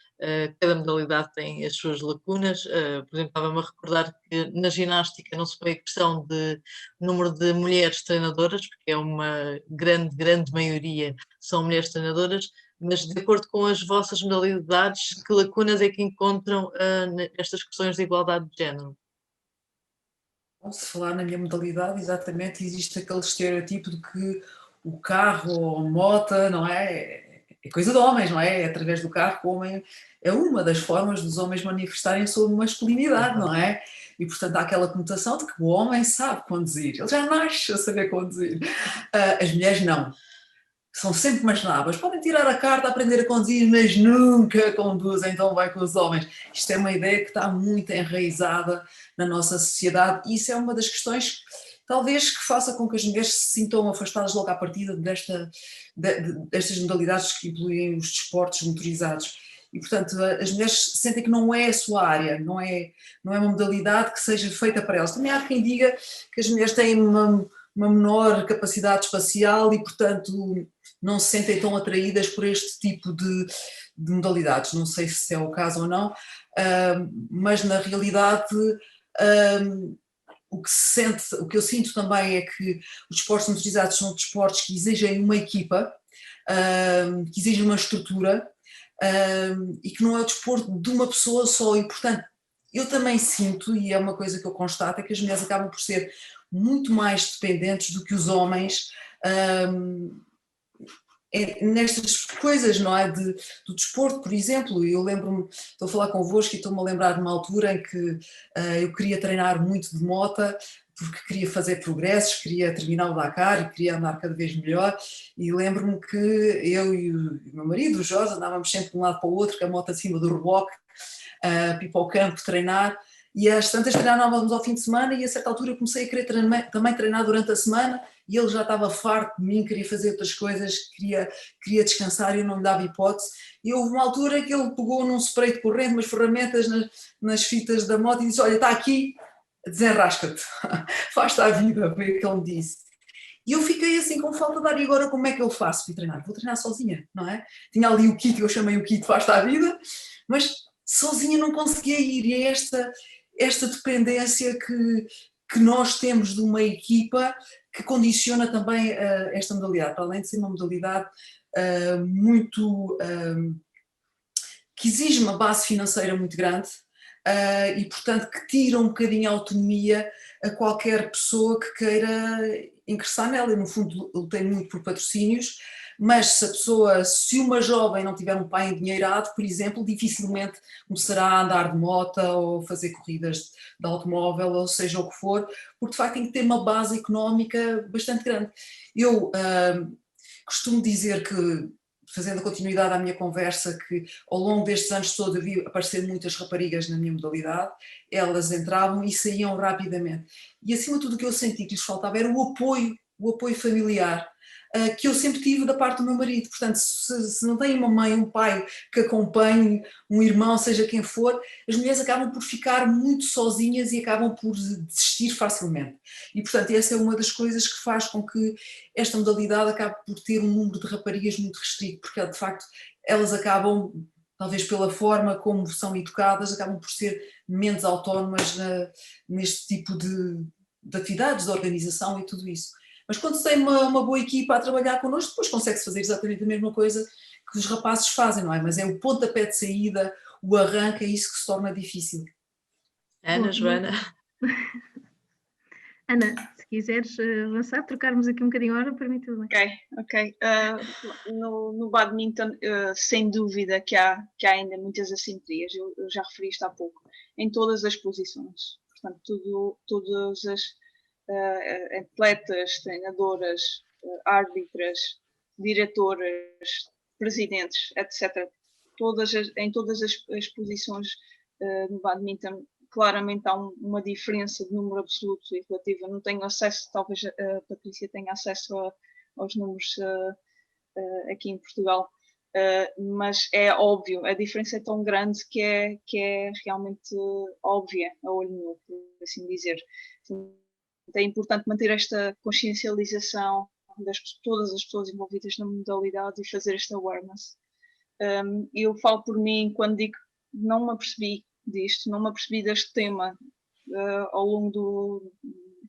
cada modalidade tem as suas lacunas. Por exemplo, estava-me a recordar que na ginástica não se põe a questão de número de mulheres treinadoras, porque é uma grande maioria são mulheres treinadoras, mas de acordo com as vossas modalidades, que lacunas é que encontram nestas questões de igualdade de género? Se falar na minha modalidade, exatamente, existe aquele estereotipo de que o carro ou a moto, não é? É coisa de homens, não é? É através do carro que o homem é uma das formas dos homens manifestarem a sua masculinidade, não é? E portanto há aquela conotação de que o homem sabe conduzir, ele já nasce a saber conduzir. As mulheres não. São sempre umas nabas, podem tirar a carta, aprender a conduzir, mas nunca conduzem tão bem com os homens. Isto é uma ideia que está muito enraizada na nossa sociedade e isso é uma das questões, talvez, que faça com que as mulheres se sintam afastadas logo à partida destas modalidades que incluem os desportos motorizados. E, portanto, as mulheres sentem que não é a sua área, não é uma modalidade que seja feita para elas. Também há quem diga que as mulheres têm uma menor capacidade espacial e, portanto, não se sentem tão atraídas por este tipo de modalidades. Não sei se é o caso ou não, mas na realidade o que eu sinto também é que os desportos motorizados são desportos que exigem uma equipa, que exigem uma estrutura e que não é o desporto de uma pessoa só e, portanto, eu também sinto, e é uma coisa que eu constato, é que as mulheres acabam por ser muito mais dependentes do que os homens nestas coisas, não é? Do desporto, por exemplo. Eu lembro-me, estou a falar convosco e estou-me a lembrar de uma altura em que eu queria treinar muito de mota, porque queria fazer progressos, queria terminar o Dakar e queria andar cada vez melhor, e lembro-me que eu e o meu marido, o Jorge, andávamos sempre de um lado para o outro, com a moto acima do reboque, para ir para o campo treinar, e às tantas treinávamos ao fim de semana e a certa altura eu comecei a querer também treinar durante a semana e ele já estava farto de mim, queria fazer outras coisas, queria descansar e eu não lhe dava hipótese. E houve uma altura que ele pegou num spray de corrente, umas ferramentas nas fitas da moto e disse: olha, está aqui, desenrasca-te, faz-te à vida, foi o que ele me disse. E eu fiquei assim com falta de ar, e agora como é que eu faço para treinar? Vou treinar sozinha, não é? Tinha ali o kit, eu chamei o kit faz-te à vida, mas sozinha não conseguia ir, e é esta dependência que nós temos de uma equipa que condiciona também esta modalidade, para além de ser uma modalidade muito que exige uma base financeira muito grande e portanto que tira um bocadinho a autonomia a qualquer pessoa que queira ingressar nela. E no fundo lutei muito por patrocínios, mas se uma jovem não tiver um pai endinheirado, por exemplo, dificilmente começará a andar de moto ou fazer corridas de automóvel, ou seja o que for, porque de facto tem que ter uma base económica bastante grande. Eu costumo dizer que, fazendo a continuidade à minha conversa, que ao longo destes anos todos eu vi aparecer muitas raparigas na minha modalidade, elas entravam e saíam rapidamente. E acima de tudo o que eu senti que lhes faltava era o apoio familiar, que eu sempre tive da parte do meu marido. Portanto, se não tem uma mãe, um pai que acompanhe, um irmão, seja quem for, as mulheres acabam por ficar muito sozinhas e acabam por desistir facilmente. E portanto essa é uma das coisas que faz com que esta modalidade acabe por ter um número de raparigas muito restrito, porque de facto elas acabam, talvez pela forma como são educadas, acabam por ser menos autónomas neste tipo de atividades, de organização e tudo isso. Mas quando se tem uma boa equipa a trabalhar connosco, depois consegue-se fazer exatamente a mesma coisa que os rapazes fazem, não é? Mas é o pontapé de saída, o arranque, é isso que se torna difícil. Ana, Joana? Ana, se quiseres avançar, trocarmos aqui um bocadinho a hora, para mim tudo bem. Ok. No badminton, sem dúvida que há ainda muitas assimetrias, eu já referi isto há pouco, em todas as posições. Portanto, todas as atletas, treinadoras, árbitras, diretoras, presidentes, etc. Em todas as posições no badminton, claramente há uma diferença de número absoluto e relativo. Eu não tenho acesso, talvez a Patrícia tenha acesso aos números aqui em Portugal. Mas é óbvio, a diferença é tão grande que é realmente óbvia a olho nu, por assim dizer. É importante manter esta consciencialização todas as pessoas envolvidas na modalidade e fazer esta awareness. Eu falo por mim quando digo que não me apercebi disto, não me apercebi deste tema ao longo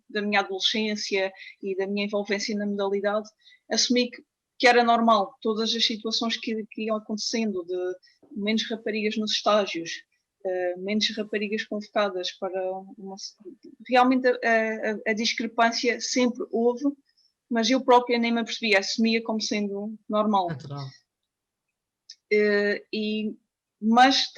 da minha adolescência e da minha envolvência na modalidade. Assumi que era normal, todas as situações que iam acontecendo, de menos raparigas nos estágios, menos raparigas convocadas para realmente a discrepância sempre houve, mas eu própria nem me apercebi, assumia como sendo normal. Natural. Mas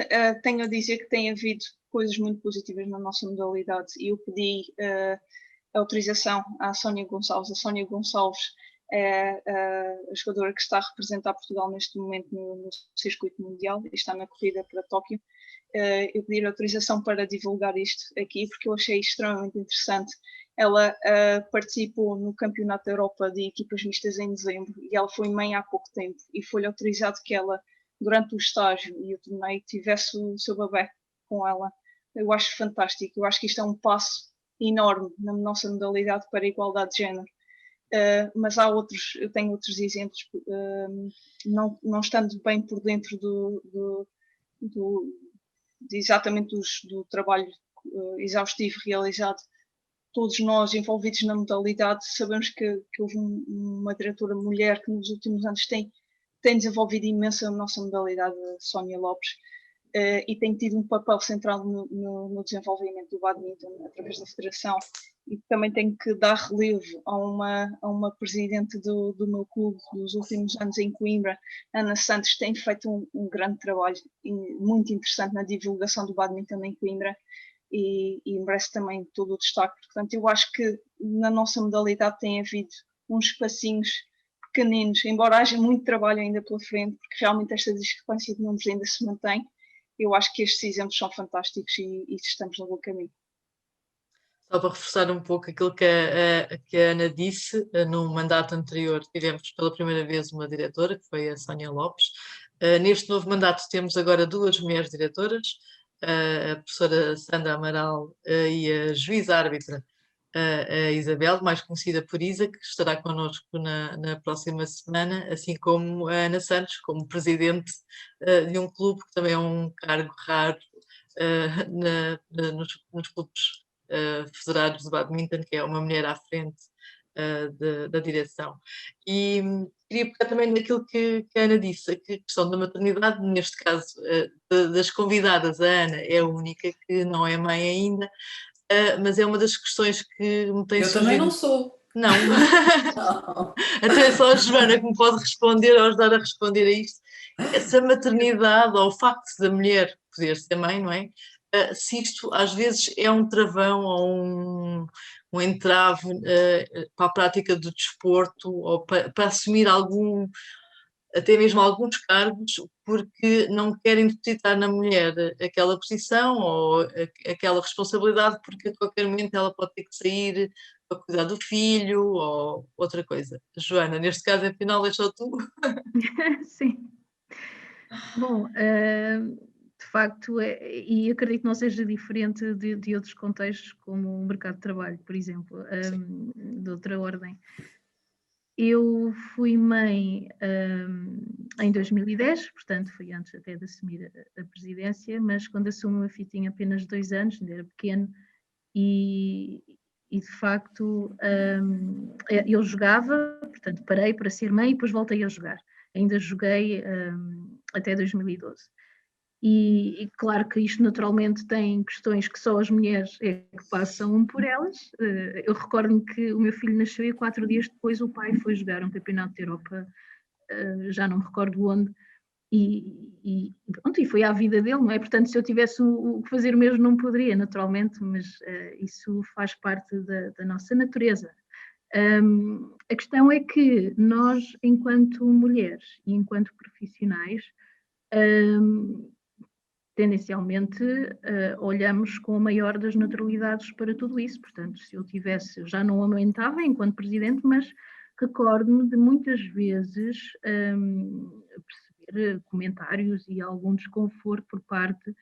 tenho a dizer que tem havido coisas muito positivas na nossa modalidade e eu pedi a autorização à Sónia Gonçalves. A Sónia Gonçalves é a jogadora que está a representar Portugal neste momento no circuito mundial e está na corrida para Tóquio. Eu pedi a autorização para divulgar isto aqui porque eu achei extremamente interessante. Ela participou no Campeonato da Europa de Equipas Mistas em dezembro e ela foi mãe há pouco tempo e foi-lhe autorizado que ela, durante o estágio e o torneio, tivesse o seu bebé com ela. Eu acho fantástico, eu acho que isto é um passo enorme na nossa modalidade para a igualdade de género. Mas há outros, eu tenho outros exemplos, não estando bem por dentro exatamente do trabalho exaustivo realizado. Todos nós envolvidos na modalidade sabemos que houve uma diretora mulher que nos últimos anos tem desenvolvido imenso a nossa modalidade, a Sónia Lopes, e tem tido um papel central no desenvolvimento do badminton através da federação. E também tenho que dar relevo a uma presidente do meu clube dos últimos anos em Coimbra, Ana Santos, tem feito um grande trabalho muito interessante na divulgação do badminton em Coimbra e merece também todo o destaque. Portanto, eu acho que na nossa modalidade tem havido uns passinhos pequeninos, embora haja muito trabalho ainda pela frente, porque realmente esta discrepância de números ainda se mantém. Eu acho que estes exemplos são fantásticos e estamos no bom caminho. Só para reforçar um pouco aquilo que a Ana disse, no mandato anterior tivemos pela primeira vez uma diretora, que foi a Sónia Lopes. Neste novo mandato temos agora 2 mulheres diretoras, a professora Sandra Amaral e a juíza-árbitra, a Isabel, mais conhecida por Isa, que estará connosco na próxima semana, assim como a Ana Santos, como presidente de um clube, que também é um cargo raro nos clubes federados de badminton, que é uma mulher à frente da direção. E queria pegar também naquilo que a Ana disse, a questão da maternidade, neste caso das convidadas, a Ana é a única que não é mãe ainda, mas é uma das questões que me tem surgido. Eu também não sou. Não. Até só a Joana que me pode responder ou ajudar a responder a isto. Essa maternidade ou o facto da mulher poder ser mãe, não é? Se isto às vezes é um travão ou um entrave para a prática do desporto ou para assumir até mesmo alguns cargos, porque não querem depositar na mulher aquela posição ou aquela responsabilidade, porque a qualquer momento ela pode ter que sair para cuidar do filho ou outra coisa. Joana, neste caso, afinal, é só tu? Sim. Bom, de facto, e acredito que não seja diferente de outros contextos, como o mercado de trabalho, por exemplo, de outra ordem. Eu fui mãe em 2010, portanto foi antes até de assumir a presidência, mas quando assumi o meu filho tinha apenas 2 anos, ainda era pequeno, e de facto eu jogava, portanto parei para ser mãe e depois voltei a jogar. Ainda joguei até 2012. E claro que isto naturalmente tem questões que só as mulheres é que passam por elas. Eu recordo-me que o meu filho nasceu e 4 dias depois o pai foi jogar um campeonato de Europa, já não me recordo onde, e pronto, e foi à vida dele, não é? Portanto, se eu tivesse o que fazer o mesmo não poderia, naturalmente, mas isso faz parte da nossa natureza. A questão é que nós, enquanto mulheres e enquanto profissionais, tendencialmente olhamos com a maior das naturalidades para tudo isso. Portanto, se eu tivesse, já não aumentava enquanto presidente, mas recordo-me de muitas vezes perceber comentários e algum desconforto por parte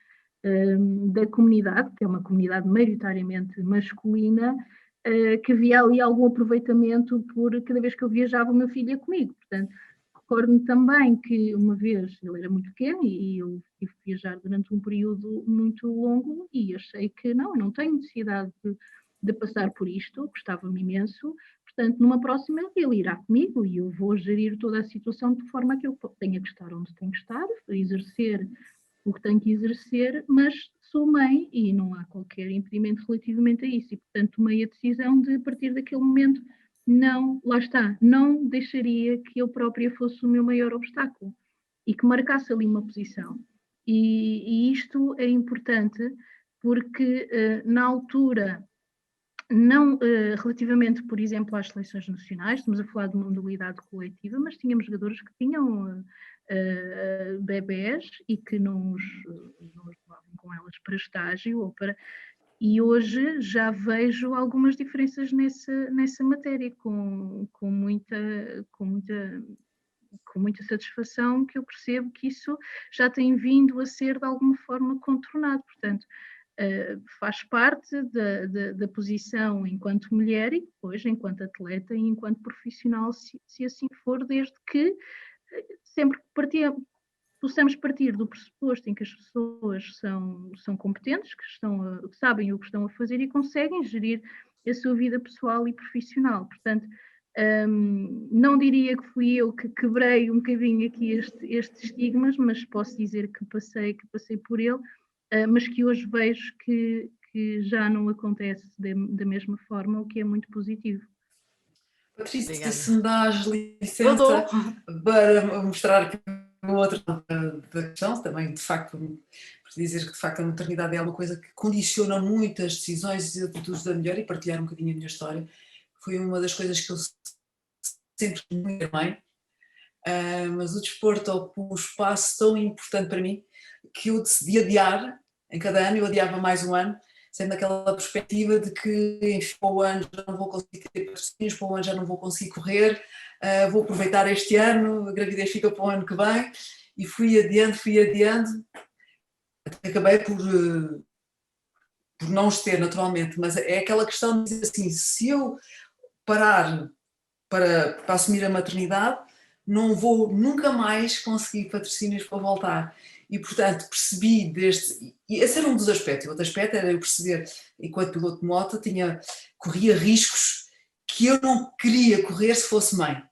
da comunidade, que é uma comunidade maioritariamente masculina, que havia ali algum aproveitamento por cada vez que eu viajava o meu filho ia comigo. Portanto, recordo-me também que uma vez ele era muito pequeno e eu tive que viajar durante um período muito longo e achei que não tenho necessidade de passar por isto, gostava-me imenso. Portanto, numa próxima ele irá comigo e eu vou gerir toda a situação de forma que eu tenha que estar onde tenho que estar, exercer o que tenho que exercer, mas sou mãe e não há qualquer impedimento relativamente a isso. E, portanto, tomei a decisão de, a partir daquele momento, lá está, não deixaria que eu própria fosse o meu maior obstáculo e que marcasse ali uma posição. E isto é importante porque, na altura, não relativamente, por exemplo, às seleções nacionais, estamos a falar de uma modalidade coletiva, mas tínhamos jogadores que tinham bebés e que não os levavam com elas para estágio ou para... E hoje já vejo algumas diferenças nessa matéria, com muita satisfação, que eu percebo que isso já tem vindo a ser de alguma forma contornado. Portanto, faz parte da posição enquanto mulher e depois enquanto atleta e enquanto profissional, se assim for, desde que sempre possamos partir do pressuposto em que as pessoas são competentes, que sabem o que estão a fazer e conseguem gerir a sua vida pessoal e profissional. Portanto, não diria que fui eu que quebrei um bocadinho aqui estes estigmas, mas posso dizer que passei por ele, mas que hoje vejo que já não acontece da mesma forma, o que é muito positivo. Patrícia, Obrigada. se me dás licença para mostrar que o outro da questão, também de facto, por dizer que de facto a maternidade é uma coisa que condiciona muito as decisões e atitudes da mulher, e partilhar um bocadinho a minha história. Foi uma das coisas que eu sempre fui muito mãe, mas o desporto ocupou um espaço tão importante para mim que eu decidi adiar. Em cada ano eu adiava mais um ano, sendo aquela perspectiva de que enfim, para o ano já não vou conseguir ter patrocínios, para o ano já não vou conseguir correr, vou aproveitar este ano, a gravidez fica para o ano que vem, e fui adiando, até acabei por não os ter naturalmente, mas é aquela questão de dizer assim, se eu parar para assumir a maternidade, não vou nunca mais conseguir patrocínios para voltar. E, portanto, percebi e esse era um dos aspectos. O outro aspecto era eu perceber, enquanto piloto de moto, corria riscos que eu não queria correr se fosse mãe.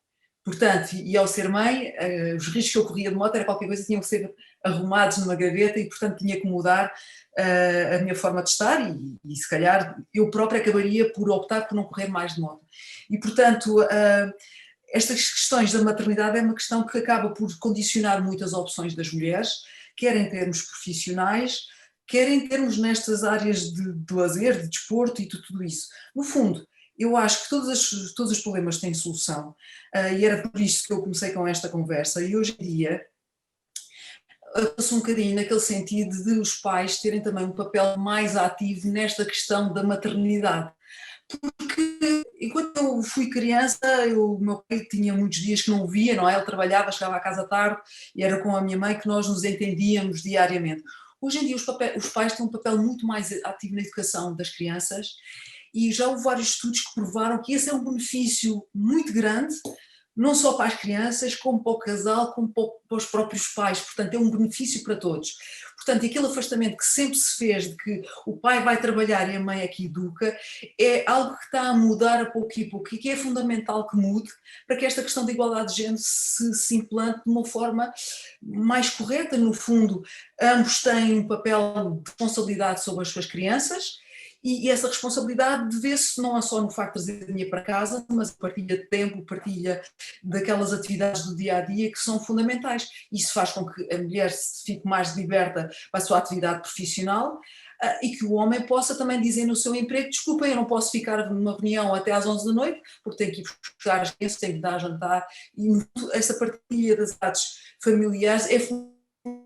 Portanto, e ao ser mãe, os riscos que eu corria de moto era qualquer coisa que tinham que ser arrumados numa gaveta e, portanto, tinha que mudar a minha forma de estar e se calhar eu própria acabaria por optar por não correr mais de moto. E, portanto, estas questões da maternidade é uma questão que acaba por condicionar muitas opções das mulheres, quer em termos profissionais, quer em termos nestas áreas de lazer, de desporto e de tudo isso. No fundo, eu acho que todos os problemas têm solução, e era por isso que eu comecei com esta conversa, e hoje em dia passo um bocadinho naquele sentido de os pais terem também um papel mais ativo nesta questão da maternidade. Porque enquanto eu fui criança, o meu pai tinha muitos dias que não o via, não é? Ele trabalhava, chegava à casa tarde e era com a minha mãe que nós nos entendíamos diariamente. Hoje em dia os pais têm um papel muito mais ativo na educação das crianças e já houve vários estudos que provaram que esse é um benefício muito grande, não só para as crianças, como para o casal, como para os próprios pais. Portanto, é um benefício para todos. Portanto, aquele afastamento que sempre se fez de que o pai vai trabalhar e a mãe é que educa, é algo que está a mudar a pouco e pouco e que é fundamental que mude para que esta questão da igualdade de género se implante de uma forma mais correta. No fundo, ambos têm um papel de responsabilidade sobre as suas crianças e essa responsabilidade devê-se não é só no facto de trazer dinheiro para casa, mas partilha de tempo, partilha daquelas atividades do dia-a-dia que são fundamentais. Isso faz com que a mulher se fique mais liberta para a sua atividade profissional e que o homem possa também dizer no seu emprego, desculpem, eu não posso ficar numa reunião até às 11 da noite, porque tenho que ir buscar as crianças, tenho que dar jantar, e essa partilha das atividades familiares é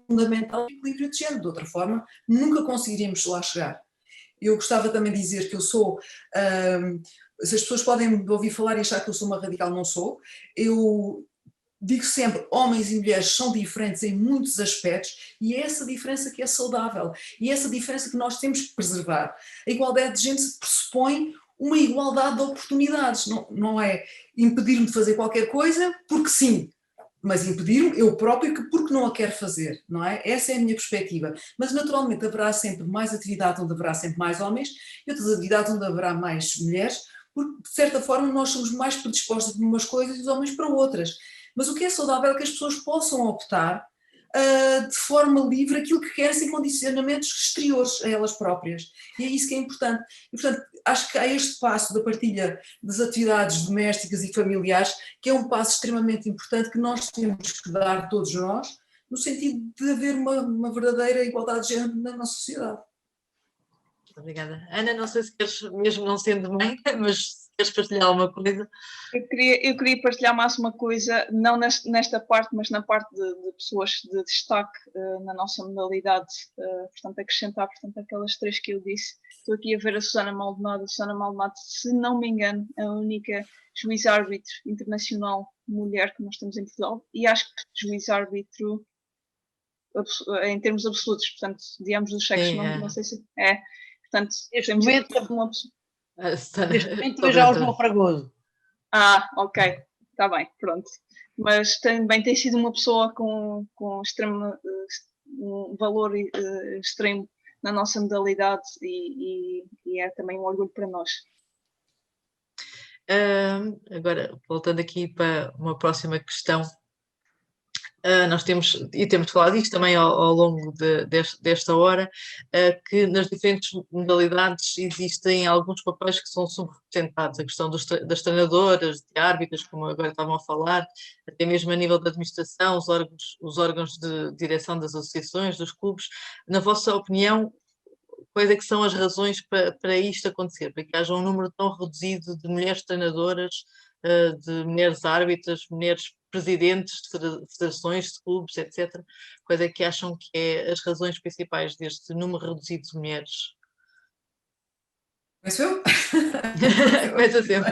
fundamental para o equilíbrio de género. De outra forma, nunca conseguiríamos lá chegar. Eu gostava também de dizer que eu sou, se as pessoas podem me ouvir falar e achar que eu sou uma radical, não sou. Eu digo sempre, homens e mulheres são diferentes em muitos aspectos e é essa diferença que é saudável e é essa diferença que nós temos que preservar. A igualdade de género pressupõe uma igualdade de oportunidades, não é impedir-me de fazer qualquer coisa porque sim, mas impedir-me eu próprio porque não a quero fazer, não é? Essa é a minha perspectiva. Mas naturalmente haverá sempre mais atividades onde haverá sempre mais homens e outras atividades onde haverá mais mulheres, porque de certa forma nós somos mais predispostos para umas coisas e os homens para outras. Mas o que é saudável é que as pessoas possam optar de forma livre aquilo que querem sem condicionamentos exteriores a elas próprias. E é isso que é importante. E, portanto, acho que há este passo da partilha das atividades domésticas e familiares, que é um passo extremamente importante que nós temos que dar todos nós, no sentido de haver uma verdadeira igualdade de género na nossa sociedade. Obrigada. Ana, não sei se queres, mesmo não sendo mãe, mas se queres partilhar alguma coisa. Eu queria partilhar mais uma coisa, não nesta parte, mas na parte de pessoas de destaque na nossa modalidade, portanto, acrescentar aquelas 3 que eu disse. Estou aqui a ver a Susana Maldonado. A Susana Maldonado, se não me engano, é a única juiz-árbitro internacional mulher que nós temos em Portugal, e acho que juiz-árbitro em termos absolutos, portanto, de ambos os sexos, não sei se é. Portanto, temos uma pessoa. Neste momento vejo ao João Fragoso. Ok, está bem, pronto. Mas também tem sido uma pessoa com extremo, um valor extremo na nossa modalidade e é também um orgulho para nós. Agora, voltando aqui para uma próxima questão, nós temos de falar disto também ao longo desta hora, que nas diferentes modalidades existem alguns papéis que são subrepresentados, a questão das treinadoras, de árbitras, como agora estavam a falar, até mesmo a nível da administração, os órgãos de direção das associações, dos clubes. Na vossa opinião, quais é que são as razões para isto acontecer, para que haja um número tão reduzido de mulheres treinadoras, de mulheres árbitras, mulheres presidentes de federações, de clubes, etc. Quais é que acham que é as razões principais deste número reduzido de mulheres? Começo eu? Começa sempre.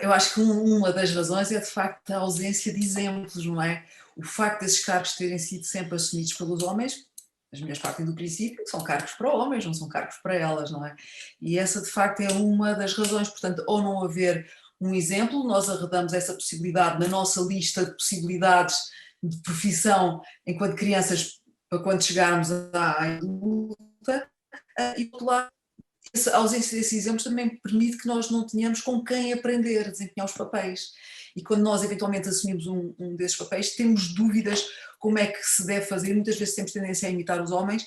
Eu acho que uma das razões é de facto a ausência de exemplos, não é? O facto desses cargos terem sido sempre assumidos pelos homens, as mulheres partem do princípio que são cargos para homens, não são cargos para elas, não é? E essa de facto é uma das razões, portanto, ou não haver um exemplo, nós arredamos essa possibilidade na nossa lista de possibilidades de profissão enquanto crianças para quando chegarmos à adulta, e por lá a ausência desses exemplos também permite que nós não tenhamos com quem aprender a desempenhar os papéis. E quando nós eventualmente assumimos um desses papéis, temos dúvidas como é que se deve fazer. Muitas vezes temos tendência a imitar os homens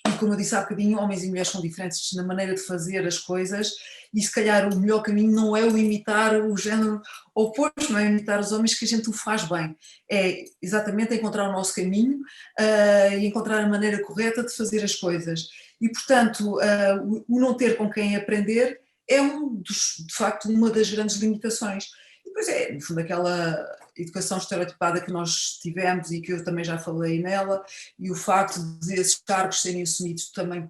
e, como eu disse há bocadinho, homens e mulheres são diferentes na maneira de fazer as coisas e se calhar o melhor caminho não é o imitar o género oposto, não é imitar os homens, que a gente o faz bem. É exatamente encontrar o nosso caminho e encontrar a maneira correta de fazer as coisas. E, portanto, o não ter com quem aprender é de facto uma das grandes limitações. E depois é, no fundo, aquela educação estereotipada que nós tivemos e que eu também já falei nela, e o facto de esses cargos serem assumidos também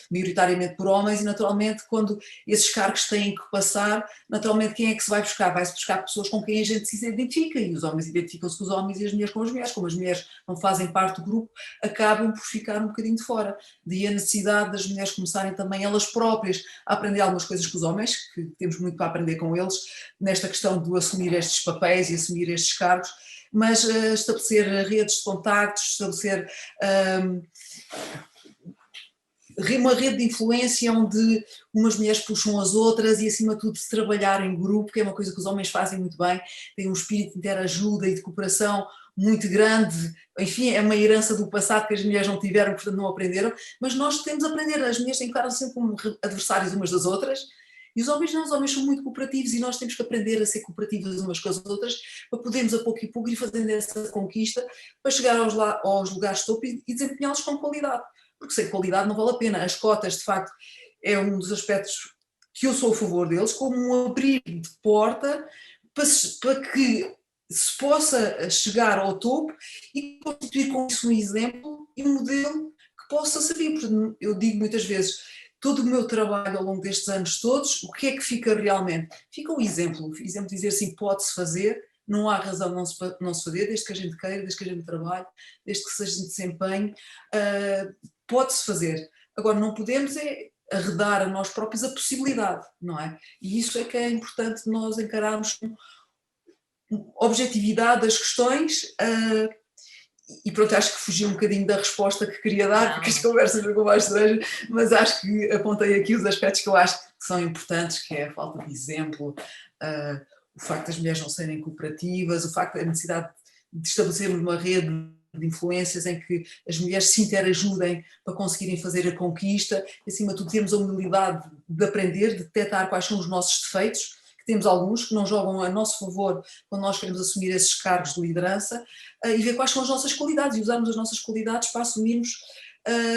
maioritariamente por homens, e naturalmente quando esses cargos têm que passar, naturalmente quem é que se vai buscar? Vai-se buscar pessoas com quem a gente se identifica, e os homens identificam-se com os homens e as mulheres com as mulheres. Como as mulheres não fazem parte do grupo, acabam por ficar um bocadinho de fora. Daí a necessidade das mulheres começarem também elas próprias a aprender algumas coisas com os homens, que temos muito para aprender com eles, nesta questão de assumir estes papéis e assumir estes cargos, mas estabelecer redes de contactos, estabelecer uma rede de influência onde umas mulheres puxam as outras e, acima de tudo, se trabalhar em grupo, que é uma coisa que os homens fazem muito bem, têm um espírito de interajuda e de cooperação muito grande. Enfim, é uma herança do passado que as mulheres não tiveram, portanto não aprenderam, mas nós temos a aprender. As mulheres têm que estar sempre como adversários umas das outras. E os homens não, os homens são muito cooperativos e nós temos que aprender a ser cooperativas umas com as outras para podermos a pouco e pouco ir fazendo essa conquista para chegar aos lugares de topo e desempenhá-los com qualidade, porque sem qualidade não vale a pena. As cotas, de facto, é um dos aspectos que eu sou a favor deles, como um abrir de porta para que se possa chegar ao topo e constituir com isso um exemplo e um modelo que possa servir. Porque eu digo muitas vezes, todo o meu trabalho ao longo destes anos todos, o que é que fica realmente? Fica o exemplo de dizer assim, pode-se fazer, não há razão não se fazer, desde que a gente queira, desde que a gente trabalhe, desde que seja de desempenho, pode-se fazer. Agora, não podemos arredar a nós próprios a possibilidade, não é? E isso é que é importante nós encararmos com objetividade das questões, e pronto, acho que fugi um bocadinho da resposta que queria dar, porque as conversas ficam mais estranhas, mas acho que apontei aqui os aspectos que eu acho que são importantes, que é a falta de exemplo, o facto das mulheres não serem cooperativas, o facto da necessidade de estabelecermos uma rede de influências em que as mulheres se interajudem para conseguirem fazer a conquista, e acima de tudo termos a humildade de aprender, de detectar quais são os nossos defeitos, que temos alguns que não jogam a nosso favor quando nós queremos assumir esses cargos de liderança, e ver quais são as nossas qualidades e usarmos as nossas qualidades para assumirmos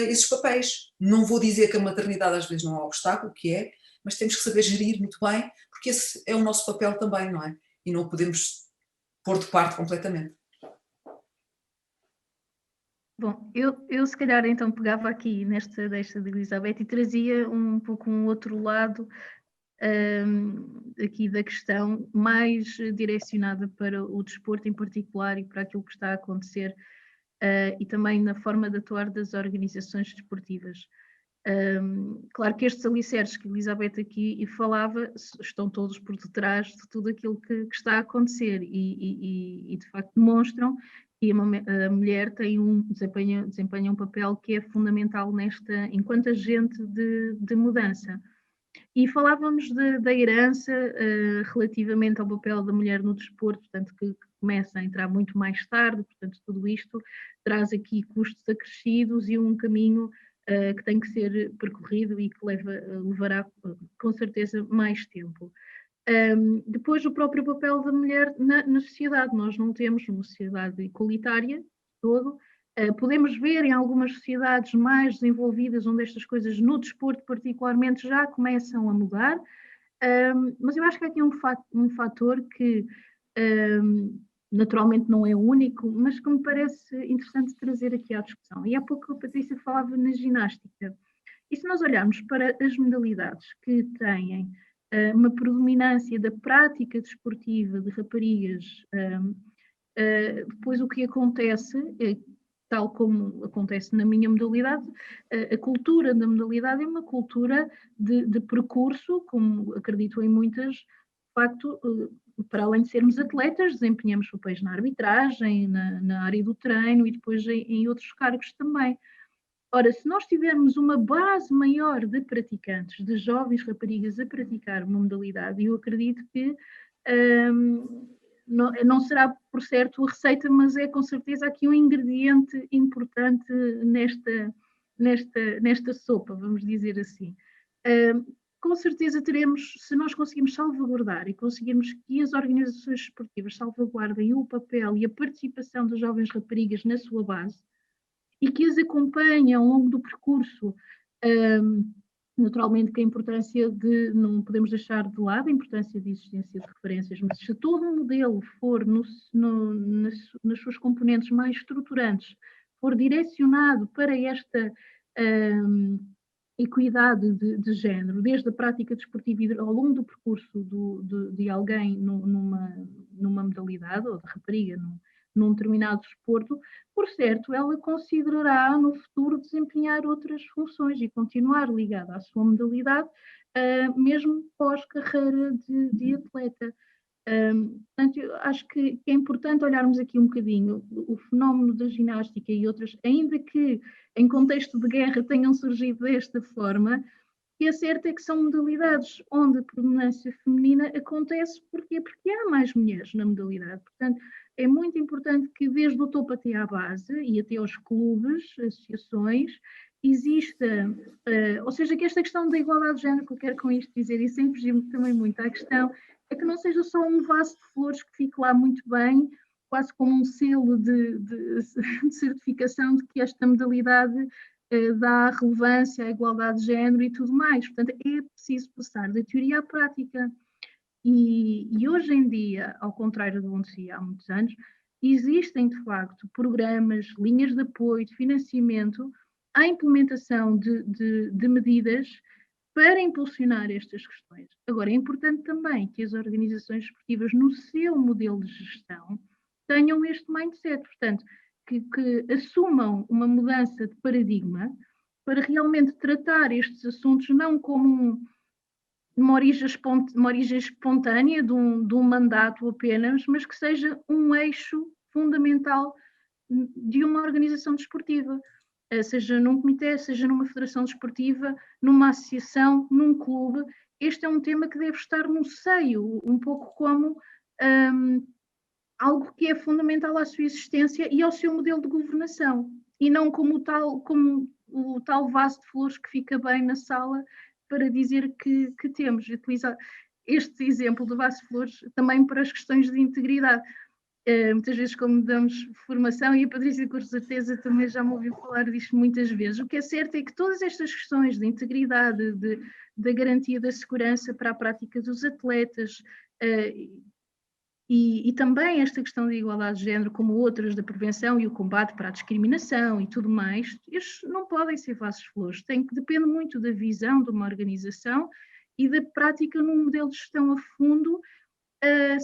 esses papéis. Não vou dizer que a maternidade às vezes não é um obstáculo, que é, mas temos que saber gerir muito bem, porque esse é o nosso papel também, não é? E não podemos pôr de parte completamente. Bom, eu se calhar então pegava aqui nesta deixa de Elizabeth e trazia um pouco um outro lado aqui da questão, mais direcionada para o desporto em particular e para aquilo que está a acontecer e também na forma de atuar das organizações desportivas. Claro que estes alicerces que a Elizabeth aqui falava estão todos por detrás de tudo aquilo que está a acontecer e de facto demonstram que a mulher tem desempenha um papel que é fundamental enquanto agente de mudança. E falávamos da herança relativamente ao papel da mulher no desporto, portanto, que começa a entrar muito mais tarde, portanto, tudo isto traz aqui custos acrescidos e um caminho que tem que ser percorrido e que levará com certeza mais tempo. Depois, o próprio papel da mulher na sociedade. Nós não temos uma sociedade igualitária todo. Podemos ver em algumas sociedades mais desenvolvidas, onde estas coisas no desporto particularmente já começam a mudar, mas eu acho que há aqui um fator que naturalmente não é único, mas que me parece interessante trazer aqui à discussão. E há pouco a Patrícia falava na ginástica. E se nós olharmos para as modalidades que têm uma predominância da prática desportiva de raparigas, depois o que acontece, tal como acontece na minha modalidade, a cultura da modalidade é uma cultura de percurso, como acredito em muitas, de facto, para além de sermos atletas, desempenhamos papéis na arbitragem, na área do treino e depois em outros cargos também. Ora, se nós tivermos uma base maior de praticantes, de jovens raparigas a praticar uma modalidade, eu acredito que não será por certo a receita, mas é com certeza aqui um ingrediente importante nesta sopa, vamos dizer assim. Com certeza teremos, se nós conseguirmos salvaguardar e conseguirmos que as organizações esportivas salvaguardem o papel e a participação das jovens raparigas na sua base e que as acompanhem ao longo do percurso, naturalmente que a importância não podemos deixar de lado a importância de existência de referências, mas se todo o modelo for nas suas componentes mais estruturantes, for direcionado para esta equidade de género, desde a prática desportiva e ao longo do percurso de alguém numa modalidade, ou de rapariga num determinado desporto, por certo, ela considerará no futuro desempenhar outras funções e continuar ligada à sua modalidade, mesmo pós-carreira de atleta. Portanto, eu acho que é importante olharmos aqui um bocadinho o fenómeno da ginástica e outras, ainda que em contexto de guerra tenham surgido desta forma, e a certo é que são modalidades onde a predominância feminina acontece porque há mais mulheres na modalidade. Portanto, é muito importante que desde o topo até à base e até aos clubes, associações, exista, ou seja, que esta questão da igualdade de género, que eu quero com isto dizer, e sem fugir também muito à questão, é que não seja só um vaso de flores que fique lá muito bem, quase como um selo de certificação de que esta modalidade dá relevância à igualdade de género e tudo mais. Portanto, é preciso passar da teoria à prática. E hoje em dia, ao contrário do onde se ia há muitos anos, existem de facto programas, linhas de apoio, de financiamento à implementação de medidas para impulsionar estas questões. Agora, é importante também que as organizações esportivas, no seu modelo de gestão, tenham este mindset, portanto, que assumam uma mudança de paradigma para realmente tratar estes assuntos não como uma origem espontânea de um mandato apenas, mas que seja um eixo fundamental de uma organização desportiva, seja num comitê, seja numa federação desportiva, numa associação, num clube. Este é um tema que deve estar no seio, um pouco como algo que é fundamental à sua existência e ao seu modelo de governação, e não como o tal vaso de flores que fica bem na sala para dizer que temos. Utilizar este exemplo do vaso de flores também para as questões de integridade. Muitas vezes, como damos formação, e a Patrícia com certeza também já me ouviu falar disto muitas vezes, o que é certo é que todas estas questões de integridade, da garantia da segurança para a prática dos atletas, e também esta questão da igualdade de género, como outras da prevenção e o combate para a discriminação e tudo mais, estes não podem ser vasos de flores, depende muito da visão de uma organização e da prática num modelo de gestão a fundo,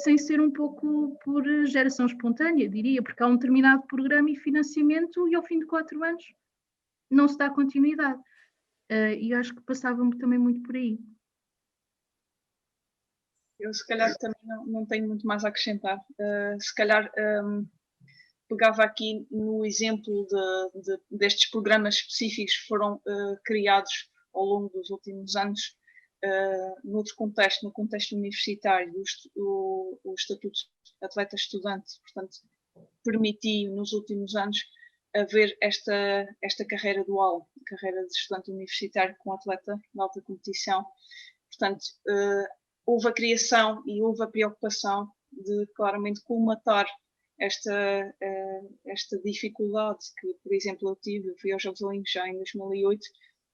sem ser um pouco por geração espontânea, diria, porque há um determinado programa e financiamento e ao fim de 4 anos não se dá continuidade. E acho que passava-me também muito por aí. Eu se calhar também não tenho muito mais a acrescentar. Se calhar pegava aqui no exemplo destes programas específicos que foram criados ao longo dos últimos anos, noutro contexto, no contexto universitário, o Estatuto de Atleta Estudante, portanto, permitiu nos últimos anos haver esta carreira dual, carreira de estudante universitário com atleta de alta competição. Portanto, houve a criação e houve a preocupação de claramente colmatar esta dificuldade que, por exemplo, eu fui aos Jogos Olímpicos já em 2008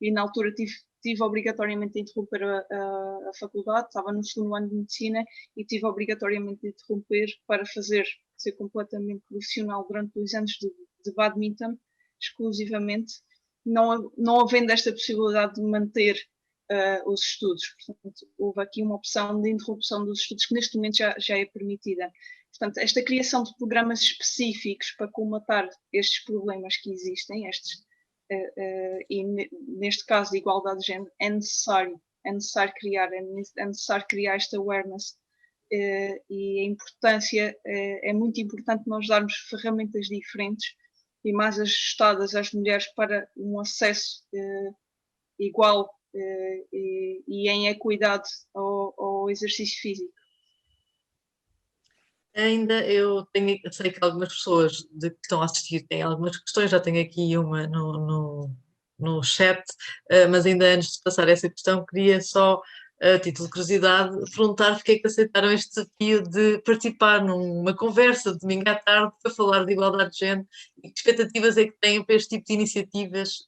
e na altura tive obrigatoriamente de interromper a faculdade, estava no 2º ano de medicina e tive obrigatoriamente de interromper para ser completamente profissional durante 2 anos de badminton, exclusivamente, não havendo esta possibilidade de manter os estudos. Portanto, houve aqui uma opção de interrupção dos estudos que neste momento já é permitida. Portanto, esta criação de programas específicos para colmatar estes problemas que existem, e neste caso de igualdade de género, é necessário criar esta awareness, e a importância, é muito importante nós darmos ferramentas diferentes e mais ajustadas às mulheres para um acesso igual e em equidade ao exercício físico. Ainda sei que algumas pessoas que estão a assistir têm algumas questões, já tenho aqui uma no chat, mas ainda antes de passar essa questão, queria só, a título de curiosidade, perguntar porque é que aceitaram este desafio de participar numa conversa de domingo à tarde para falar de igualdade de género e que expectativas é que têm para este tipo de iniciativas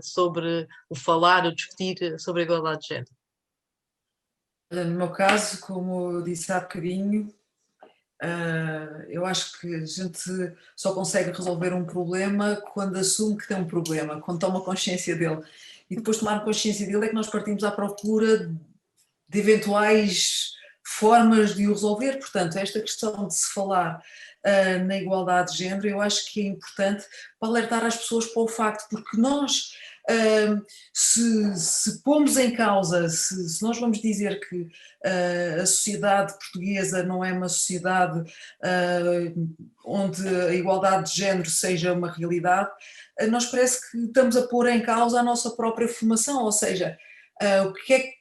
sobre o falar, o discutir sobre a igualdade de género? No meu caso, como eu disse há bocadinho, eu acho que a gente só consegue resolver um problema quando assume que tem um problema, quando toma consciência dele. E depois de tomar consciência dele é que nós partimos à procura de eventuais formas de o resolver. Portanto, esta questão de se falar na igualdade de género, eu acho que é importante para alertar as pessoas para o facto, porque nós, se pomos em causa, se nós vamos dizer que a sociedade portuguesa não é uma sociedade onde a igualdade de género seja uma realidade, nós parece que estamos a pôr em causa a nossa própria formação, ou seja, o que é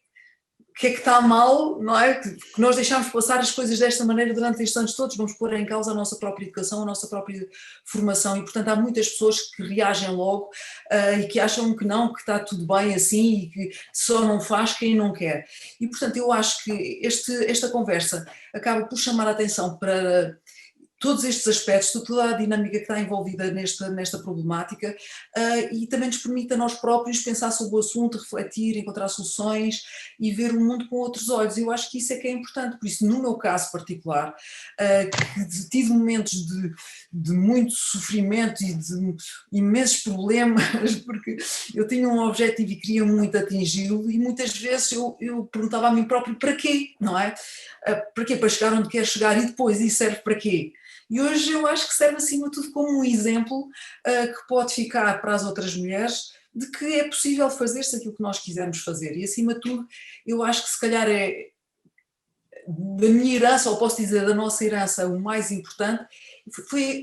que está mal, não é? Que nós deixamos passar as coisas desta maneira durante estes anos todos, vamos pôr em causa a nossa própria educação, a nossa própria formação, e portanto há muitas pessoas que reagem logo e que acham que não, que está tudo bem assim e que só não faz quem não quer. E portanto eu acho que esta conversa acaba por chamar a atenção para todos estes aspectos, toda a dinâmica que está envolvida nesta problemática, e também nos permite a nós próprios pensar sobre o assunto, refletir, encontrar soluções e ver o mundo com outros olhos. Eu acho que isso é que é importante, por isso no meu caso particular, que tive momentos de muito sofrimento e de imensos problemas, porque eu tinha um objetivo e queria muito atingi-lo, e muitas vezes eu perguntava a mim próprio para quê, não é? Para quê? Para chegar onde quer chegar, e depois isso serve para quê? E hoje eu acho que serve acima de tudo como um exemplo que pode ficar para as outras mulheres de que é possível fazer-se aquilo que nós quisermos fazer, e acima de tudo eu acho que se calhar é da minha herança, ou posso dizer da nossa herança, o mais importante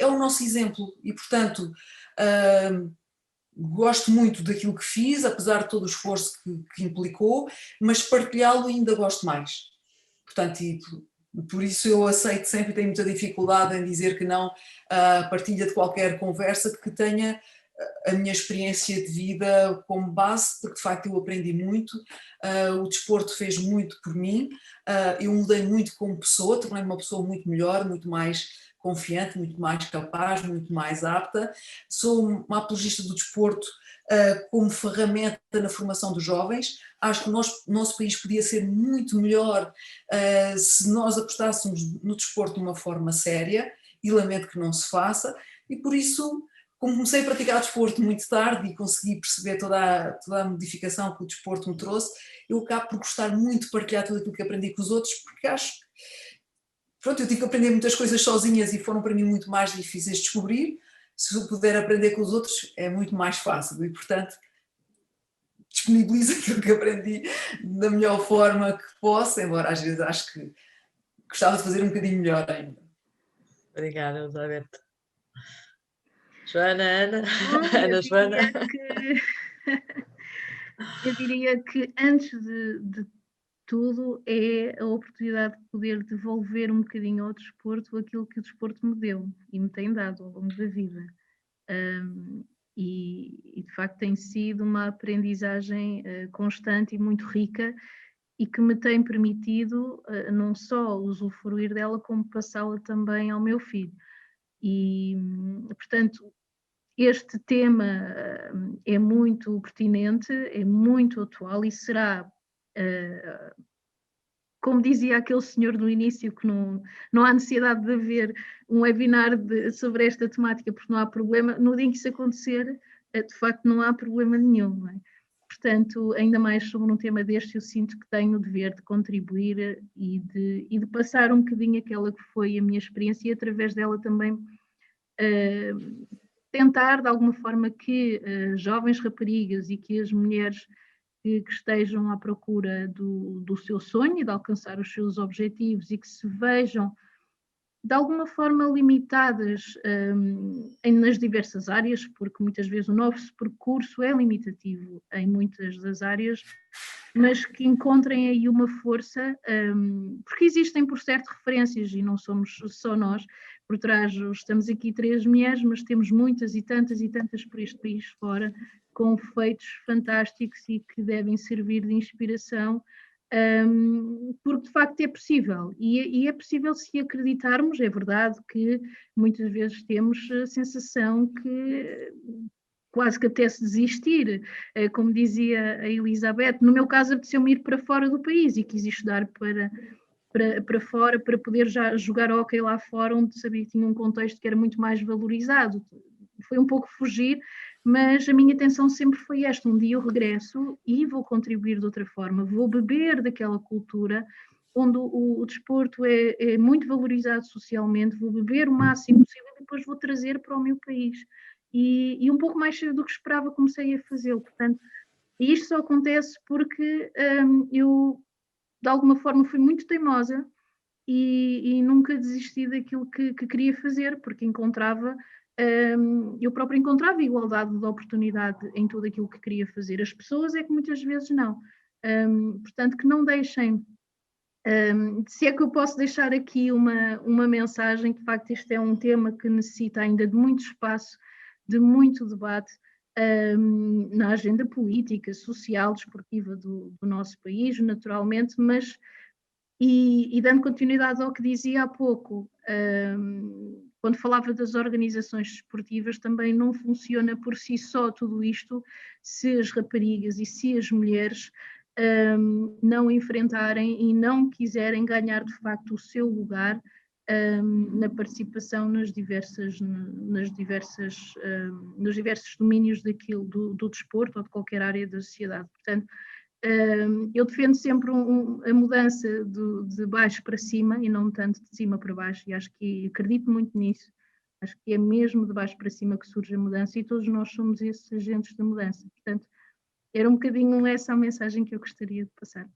é o nosso exemplo, e portanto gosto muito daquilo que fiz, apesar de todo o esforço que implicou, mas partilhá-lo ainda gosto mais. Portanto, por isso eu aceito sempre, tenho muita dificuldade em dizer que não à partilha de qualquer conversa que tenha a minha experiência de vida como base, porque de facto eu aprendi muito, o desporto fez muito por mim, eu mudei muito como pessoa, tornei-me uma pessoa muito melhor, muito mais confiante, muito mais capaz, muito mais apta. Sou uma apologista do desporto como ferramenta na formação dos jovens. Acho que o nosso país podia ser muito melhor se nós apostássemos no desporto de uma forma séria, e lamento que não se faça, e por isso, como comecei a praticar desporto muito tarde e consegui perceber toda a modificação que o desporto me trouxe, eu acabo por gostar muito de partilhar tudo aquilo que aprendi com os outros, porque acho que eu tive que aprender muitas coisas sozinhas e foram para mim muito mais difíceis de descobrir. Se eu puder aprender com os outros é muito mais fácil, e portanto disponibilizo aquilo que aprendi da melhor forma que posso, embora às vezes acho que gostava de fazer um bocadinho melhor ainda. Obrigada, Elizabeth. Joana, Ana? Bom, Ana, Joana? Eu diria que antes de tudo é a oportunidade de poder devolver um bocadinho ao desporto aquilo que o desporto me deu e me tem dado ao longo da vida. E de facto tem sido uma aprendizagem constante e muito rica, e que me tem permitido não só usufruir dela, como passá-la também ao meu filho. E, portanto, este tema é muito pertinente, é muito atual e será, como dizia aquele senhor no início, que não há necessidade de haver um webinar sobre esta temática, porque não há problema. No dia em que isso acontecer, de facto não há problema nenhum, não é? Portanto, ainda mais sobre um tema deste, eu sinto que tenho o dever de contribuir e de passar um bocadinho aquela que foi a minha experiência, e através dela também tentar, de alguma forma, que jovens raparigas e que as mulheres que estejam à procura do seu sonho e de alcançar os seus objetivos, e que se vejam de alguma forma limitadas nas diversas áreas, porque muitas vezes o nosso percurso é limitativo em muitas das áreas, mas que encontrem aí uma força, porque existem por certo referências, e não somos só nós, por trás estamos aqui 3 mulheres, mas temos muitas e tantas por este país fora, com feitos fantásticos e que devem servir de inspiração, porque de facto é possível, e é possível se acreditarmos. É verdade que muitas vezes temos a sensação que quase que apetece desistir, como dizia a Elizabeth. No meu caso apeteceu-me ir para fora do país e quis estudar para fora, para poder já jogar hóquei lá fora, onde sabia que tinha um contexto que era muito mais valorizado. Foi um pouco fugir, mas a minha intenção sempre foi esta: um dia eu regresso e vou contribuir de outra forma, vou beber daquela cultura onde o desporto é muito valorizado socialmente, vou beber o máximo possível e depois vou trazer para o meu país. E um pouco mais cedo do que esperava comecei a fazê-lo. Portanto, isto só acontece porque eu, de alguma forma, fui muito teimosa e nunca desisti daquilo que queria fazer, porque eu própria encontrava igualdade de oportunidade em tudo aquilo que queria fazer. As pessoas é que muitas vezes não. Portanto, que não deixem, se é que eu posso deixar aqui uma mensagem, que de facto este é um tema que necessita ainda de muito espaço, de muito debate na agenda política, social, desportiva do nosso país, naturalmente, mas E dando continuidade ao que dizia há pouco, quando falava das organizações desportivas, também não funciona por si só tudo isto se as raparigas e se as mulheres não enfrentarem e não quiserem ganhar de facto o seu lugar na participação nos diversos domínios do desporto ou de qualquer área da sociedade. Portanto, eu defendo sempre a mudança de baixo para cima e não tanto de cima para baixo, e acho que acredito muito nisso. Acho que é mesmo de baixo para cima que surge a mudança e todos nós somos esses agentes da mudança. Portanto, era um bocadinho essa a mensagem que eu gostaria de passar.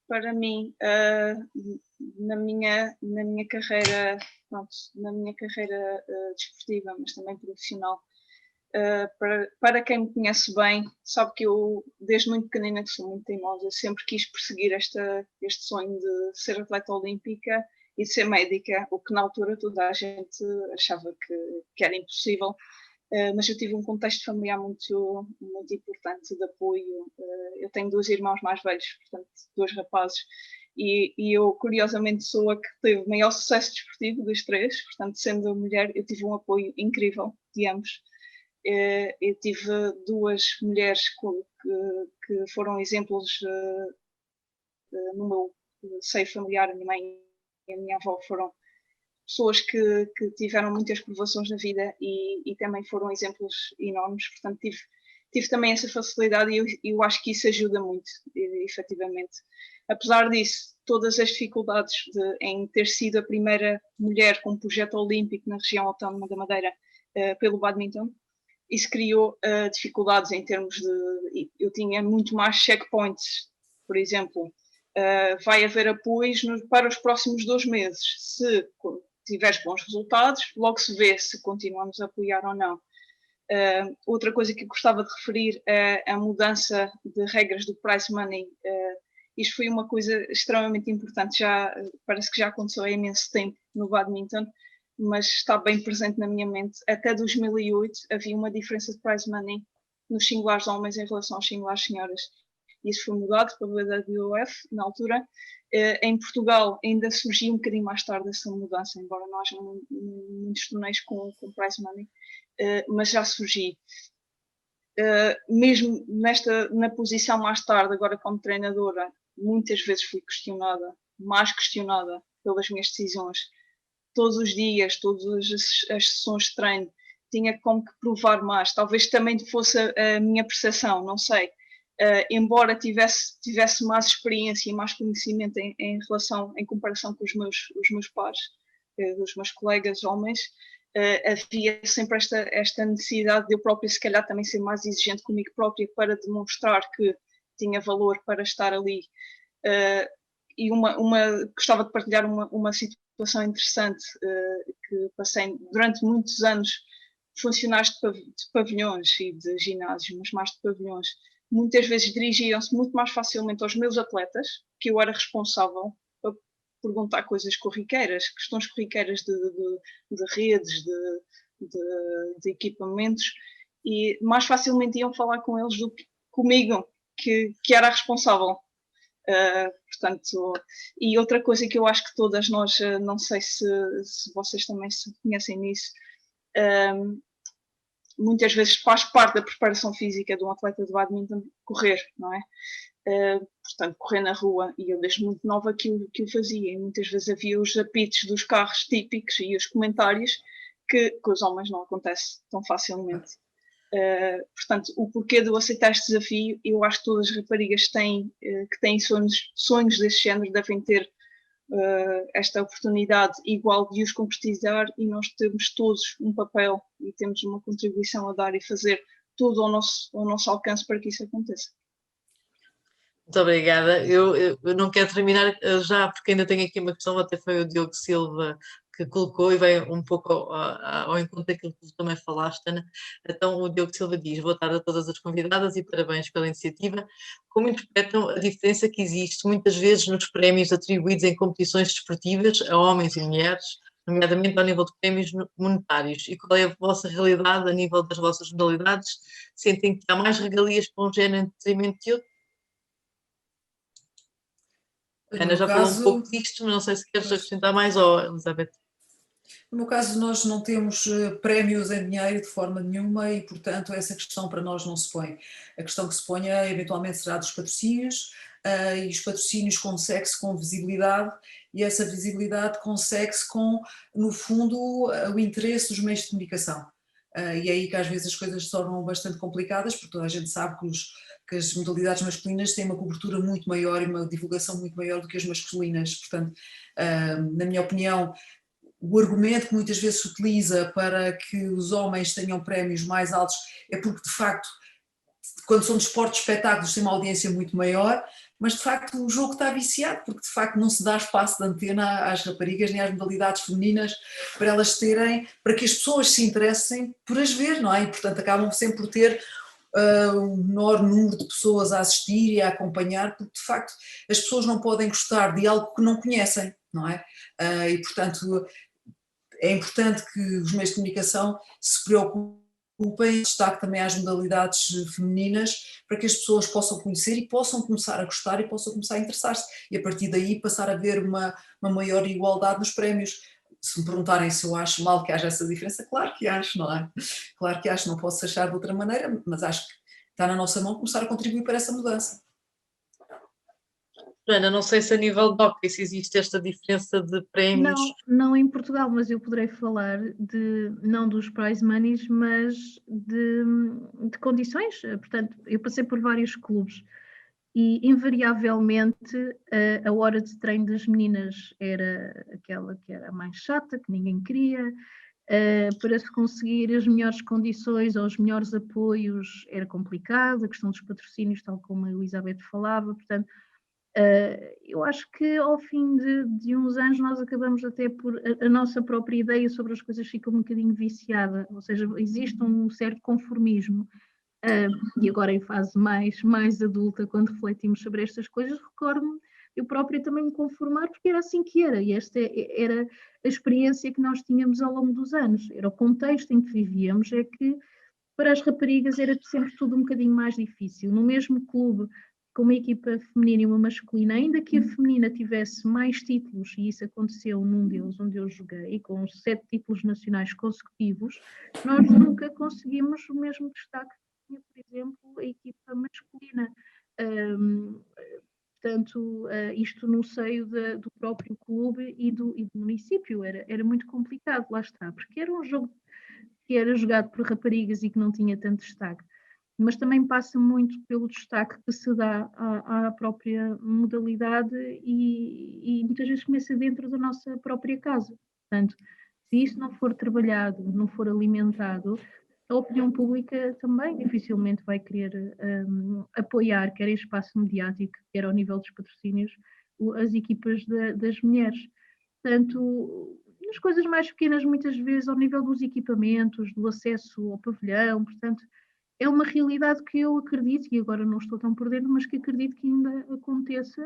Para mim, na minha carreira, pronto, na minha carreira desportiva, mas também profissional, para quem me conhece bem, sabe que eu, desde muito pequenina, que sou muito teimosa, sempre quis perseguir este sonho de ser atleta olímpica e de ser médica, o que na altura toda a gente achava que era impossível. Mas eu tive um contexto familiar muito, muito importante de apoio. Eu tenho 2 irmãos mais velhos, portanto, 2 rapazes, e eu, curiosamente, sou a que teve maior sucesso desportivo dos 3, portanto, sendo mulher, eu tive um apoio incrível de ambos. Eu tive 2 mulheres que foram exemplos no meu seio familiar. A minha mãe e a minha avó foram pessoas que tiveram muitas provações na vida e também foram exemplos enormes. Portanto, tive também essa facilidade e eu acho que isso ajuda muito, efetivamente. Apesar disso, todas as dificuldades em ter sido a primeira mulher com um projeto olímpico na região autónoma da Madeira pelo badminton, isso criou dificuldades em termos de... Eu tinha muito mais checkpoints, por exemplo. Vai haver apoios para os próximos 2 meses. Se tiveres bons resultados, logo se vê se continuamos a apoiar ou não. Outra coisa que eu gostava de referir é a mudança de regras do prize money. Isto foi uma coisa extremamente importante, parece que já aconteceu há imenso tempo no badminton, mas está bem presente na minha mente. Até 2008 havia uma diferença de prize money nos singulares homens em relação aos singulares senhoras. Isso foi mudado pela WWF na altura. Em Portugal ainda surgiu um bocadinho mais tarde essa mudança, embora não haja muitos torneios com prize money, mas já surgiu. Mesmo na posição mais tarde, agora como treinadora, muitas vezes fui mais questionada pelas minhas decisões. Todos os dias, todas as sessões de treino, tinha como que provar mais. Talvez também fosse a minha percepção, não sei. Embora tivesse mais experiência e mais conhecimento em comparação com os meus pares, os meus colegas homens, havia sempre esta necessidade de eu própria, se calhar, também ser mais exigente comigo própria para demonstrar que tinha valor para estar ali. E gostava de partilhar uma situação interessante que passei durante muitos anos, funcionários de pavilhões e de ginásios, mas mais de pavilhões, muitas vezes dirigiam-se muito mais facilmente aos meus atletas, que eu era responsável para perguntar coisas corriqueiras, questões corriqueiras de redes, de equipamentos, e mais facilmente iam falar com eles do que comigo, que era responsável. Portanto, e outra coisa que eu acho que todas nós, não sei se vocês também se conhecem nisso, muitas vezes faz parte da preparação física de um atleta de badminton correr, não é? Portanto, correr na rua, e eu desde muito nova que o fazia, e muitas vezes havia os apitos dos carros típicos e os comentários que os homens não acontece tão facilmente. Portanto, o porquê de eu aceitar este desafio, eu acho que todas as raparigas que têm sonhos desse género devem ter esta oportunidade igual de os concretizar, e nós temos todos um papel e temos uma contribuição a dar e fazer tudo ao nosso alcance para que isso aconteça. Muito obrigada. Eu não quero terminar já, porque ainda tenho aqui uma questão, até foi o Diogo Silva que colocou e veio um pouco ao encontro daquilo que tu também falaste, Ana. Então, o Diogo Silva diz: boa tarde a todas as convidadas e parabéns pela iniciativa. Como interpretam a diferença que existe muitas vezes nos prémios atribuídos em competições desportivas a homens e mulheres, nomeadamente ao nível de prémios monetários? E qual é a vossa realidade a nível das vossas modalidades? Sentem que há mais regalias para um género em detrimento de outro? Ana já falou um pouco disto, mas não sei se queres acrescentar mais, ou Elizabeth. No meu caso, nós não temos prémios em dinheiro de forma nenhuma e, portanto, essa questão para nós não se põe. A questão que se põe eventualmente será dos patrocínios, e os patrocínios consegue-se com visibilidade, e essa visibilidade consegue-se com, no fundo, o interesse dos meios de comunicação. E é aí que às vezes as coisas se tornam bastante complicadas, porque toda a gente sabe que as modalidades masculinas têm uma cobertura muito maior e uma divulgação muito maior do que as masculinas. Portanto, na minha opinião, o argumento que muitas vezes se utiliza para que os homens tenham prémios mais altos é porque, de facto, quando são desportos, espetáculos, têm uma audiência muito maior, mas de facto o jogo está viciado, porque de facto não se dá espaço de antena às raparigas nem às modalidades femininas para elas terem, para que as pessoas se interessem por as ver, não é? E portanto acabam sempre por ter um menor número de pessoas a assistir e a acompanhar, porque de facto as pessoas não podem gostar de algo que não conhecem, não é? E portanto é importante que os meios de comunicação se preocupem, destaque também às modalidades femininas, para que as pessoas possam conhecer e possam começar a gostar e possam começar a interessar-se, e a partir daí passar a haver uma maior igualdade nos prémios. Se me perguntarem se eu acho mal que haja essa diferença, claro que acho, não é? Claro que acho, não posso achar de outra maneira, mas acho que está na nossa mão começar a contribuir para essa mudança. Ana, não sei se a nível de hockey se existe esta diferença de prémios. Não em Portugal, mas eu poderei falar não dos prize monies, mas de condições. Portanto, eu passei por vários clubes e invariavelmente a hora de treino das meninas era aquela que era mais chata, que ninguém queria. Para se conseguir as melhores condições ou os melhores apoios era complicado, a questão dos patrocínios, tal como a Elizabeth falava, portanto, eu acho que ao fim de uns anos nós acabamos até por, a nossa própria ideia sobre as coisas fica um bocadinho viciada, ou seja, existe um certo conformismo, e agora em fase mais adulta, quando refletimos sobre estas coisas, recordo-me eu própria também me conformar, porque era assim que era, e esta era a experiência que nós tínhamos ao longo dos anos, era o contexto em que vivíamos, é que para as raparigas era sempre tudo um bocadinho mais difícil. No mesmo clube, com uma equipa feminina e uma masculina, ainda que a feminina tivesse mais títulos, e isso aconteceu num deles onde eu joguei, com 7 títulos nacionais consecutivos, nós nunca conseguimos o mesmo destaque que tinha, por exemplo, a equipa masculina. Portanto, isto no seio do próprio clube e do município, era muito complicado, lá está, porque era um jogo que era jogado por raparigas e que não tinha tanto destaque, mas também passa muito pelo destaque que se dá à própria modalidade e muitas vezes começa dentro da nossa própria casa. Portanto, se isso não for trabalhado, não for alimentado, a opinião pública também dificilmente vai querer apoiar, quer em espaço mediático, quer ao nível dos patrocínios, as equipas das mulheres. Portanto, nas coisas mais pequenas, muitas vezes, ao nível dos equipamentos, do acesso ao pavilhão, portanto, é uma realidade que eu acredito, e agora não estou tão por dentro, mas que acredito que ainda aconteça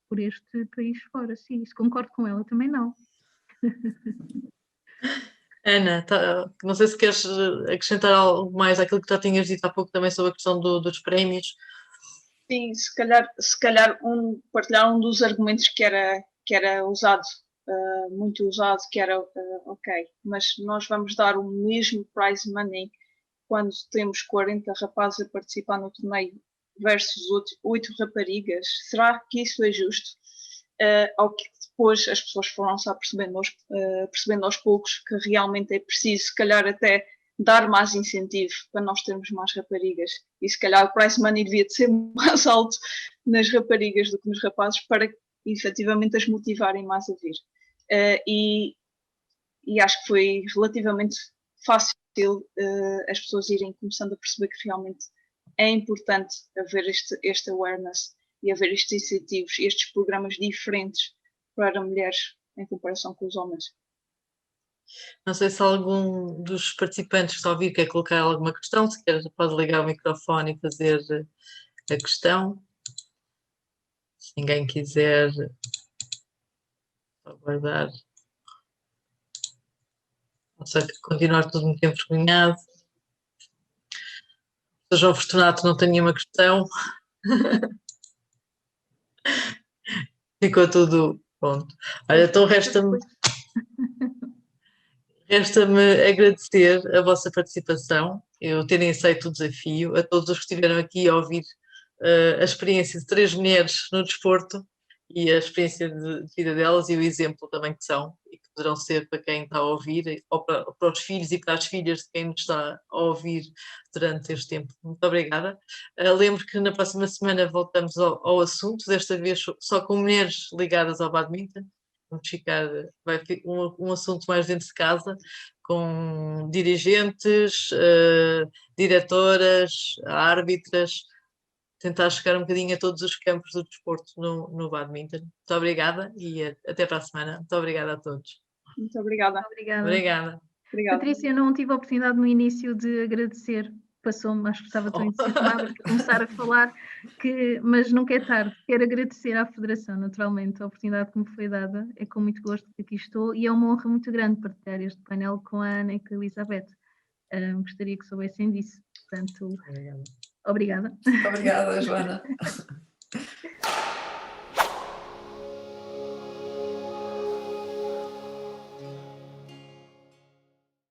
por este país fora. Sim, se concordo com ela, também não. Ana, não sei se queres acrescentar algo mais àquilo que já tinhas dito há pouco também sobre a questão dos prémios. Sim, se calhar partilhar um dos argumentos que era usado, muito usado, que era ok, mas nós vamos dar o mesmo prize money quando temos 40 rapazes a participar no torneio versus 8 raparigas. Será que isso é justo? Ao que depois as pessoas foram-se percebendo aos poucos que realmente é preciso, se calhar até dar mais incentivo para nós termos mais raparigas, e se calhar o prize money devia de ser mais alto nas raparigas do que nos rapazes para efetivamente as motivarem mais a vir. E acho que foi relativamente fácil as pessoas irem começando a perceber que realmente é importante haver este awareness e haver estes incentivos, estes programas diferentes para mulheres em comparação com os homens. Não sei se algum dos participantes que está a ouvir quer colocar alguma questão, se quer pode ligar o microfone e fazer a questão. Se ninguém quiser aguardar, ou seja, continuar tudo muito envergonhado. O João Fortunato não tem nenhuma questão. Ficou tudo pronto. Olha, então resta-me agradecer a vossa participação, eu terem aceito o desafio, a todos os que estiveram aqui a ouvir a experiência de 3 mulheres no desporto e a experiência de vida delas e o exemplo também que são e que poderão ser para quem está a ouvir ou para os filhos e para as filhas de quem nos está a ouvir durante este tempo. Muito obrigada. Lembro que na próxima semana voltamos ao assunto, desta vez só com mulheres ligadas ao badminton. Vamos ficar, vai ficar um assunto mais dentro de casa, com dirigentes, diretoras, árbitras, tentar chegar um bocadinho a todos os campos do desporto no badminton. Muito obrigada e até para a semana. Muito obrigada a todos. Muito obrigada. Obrigada. Patrícia, eu não tive a oportunidade no início de agradecer. Passou-me, acho que estava tão entusiasmada por começar a falar, mas nunca é tarde. Quero agradecer à Federação, naturalmente, a oportunidade que me foi dada. É com muito gosto que aqui estou e é uma honra muito grande partilhar este painel com a Ana e com a Elizabeth. Gostaria que soubessem disso. Portanto, obrigada. Obrigada, Joana.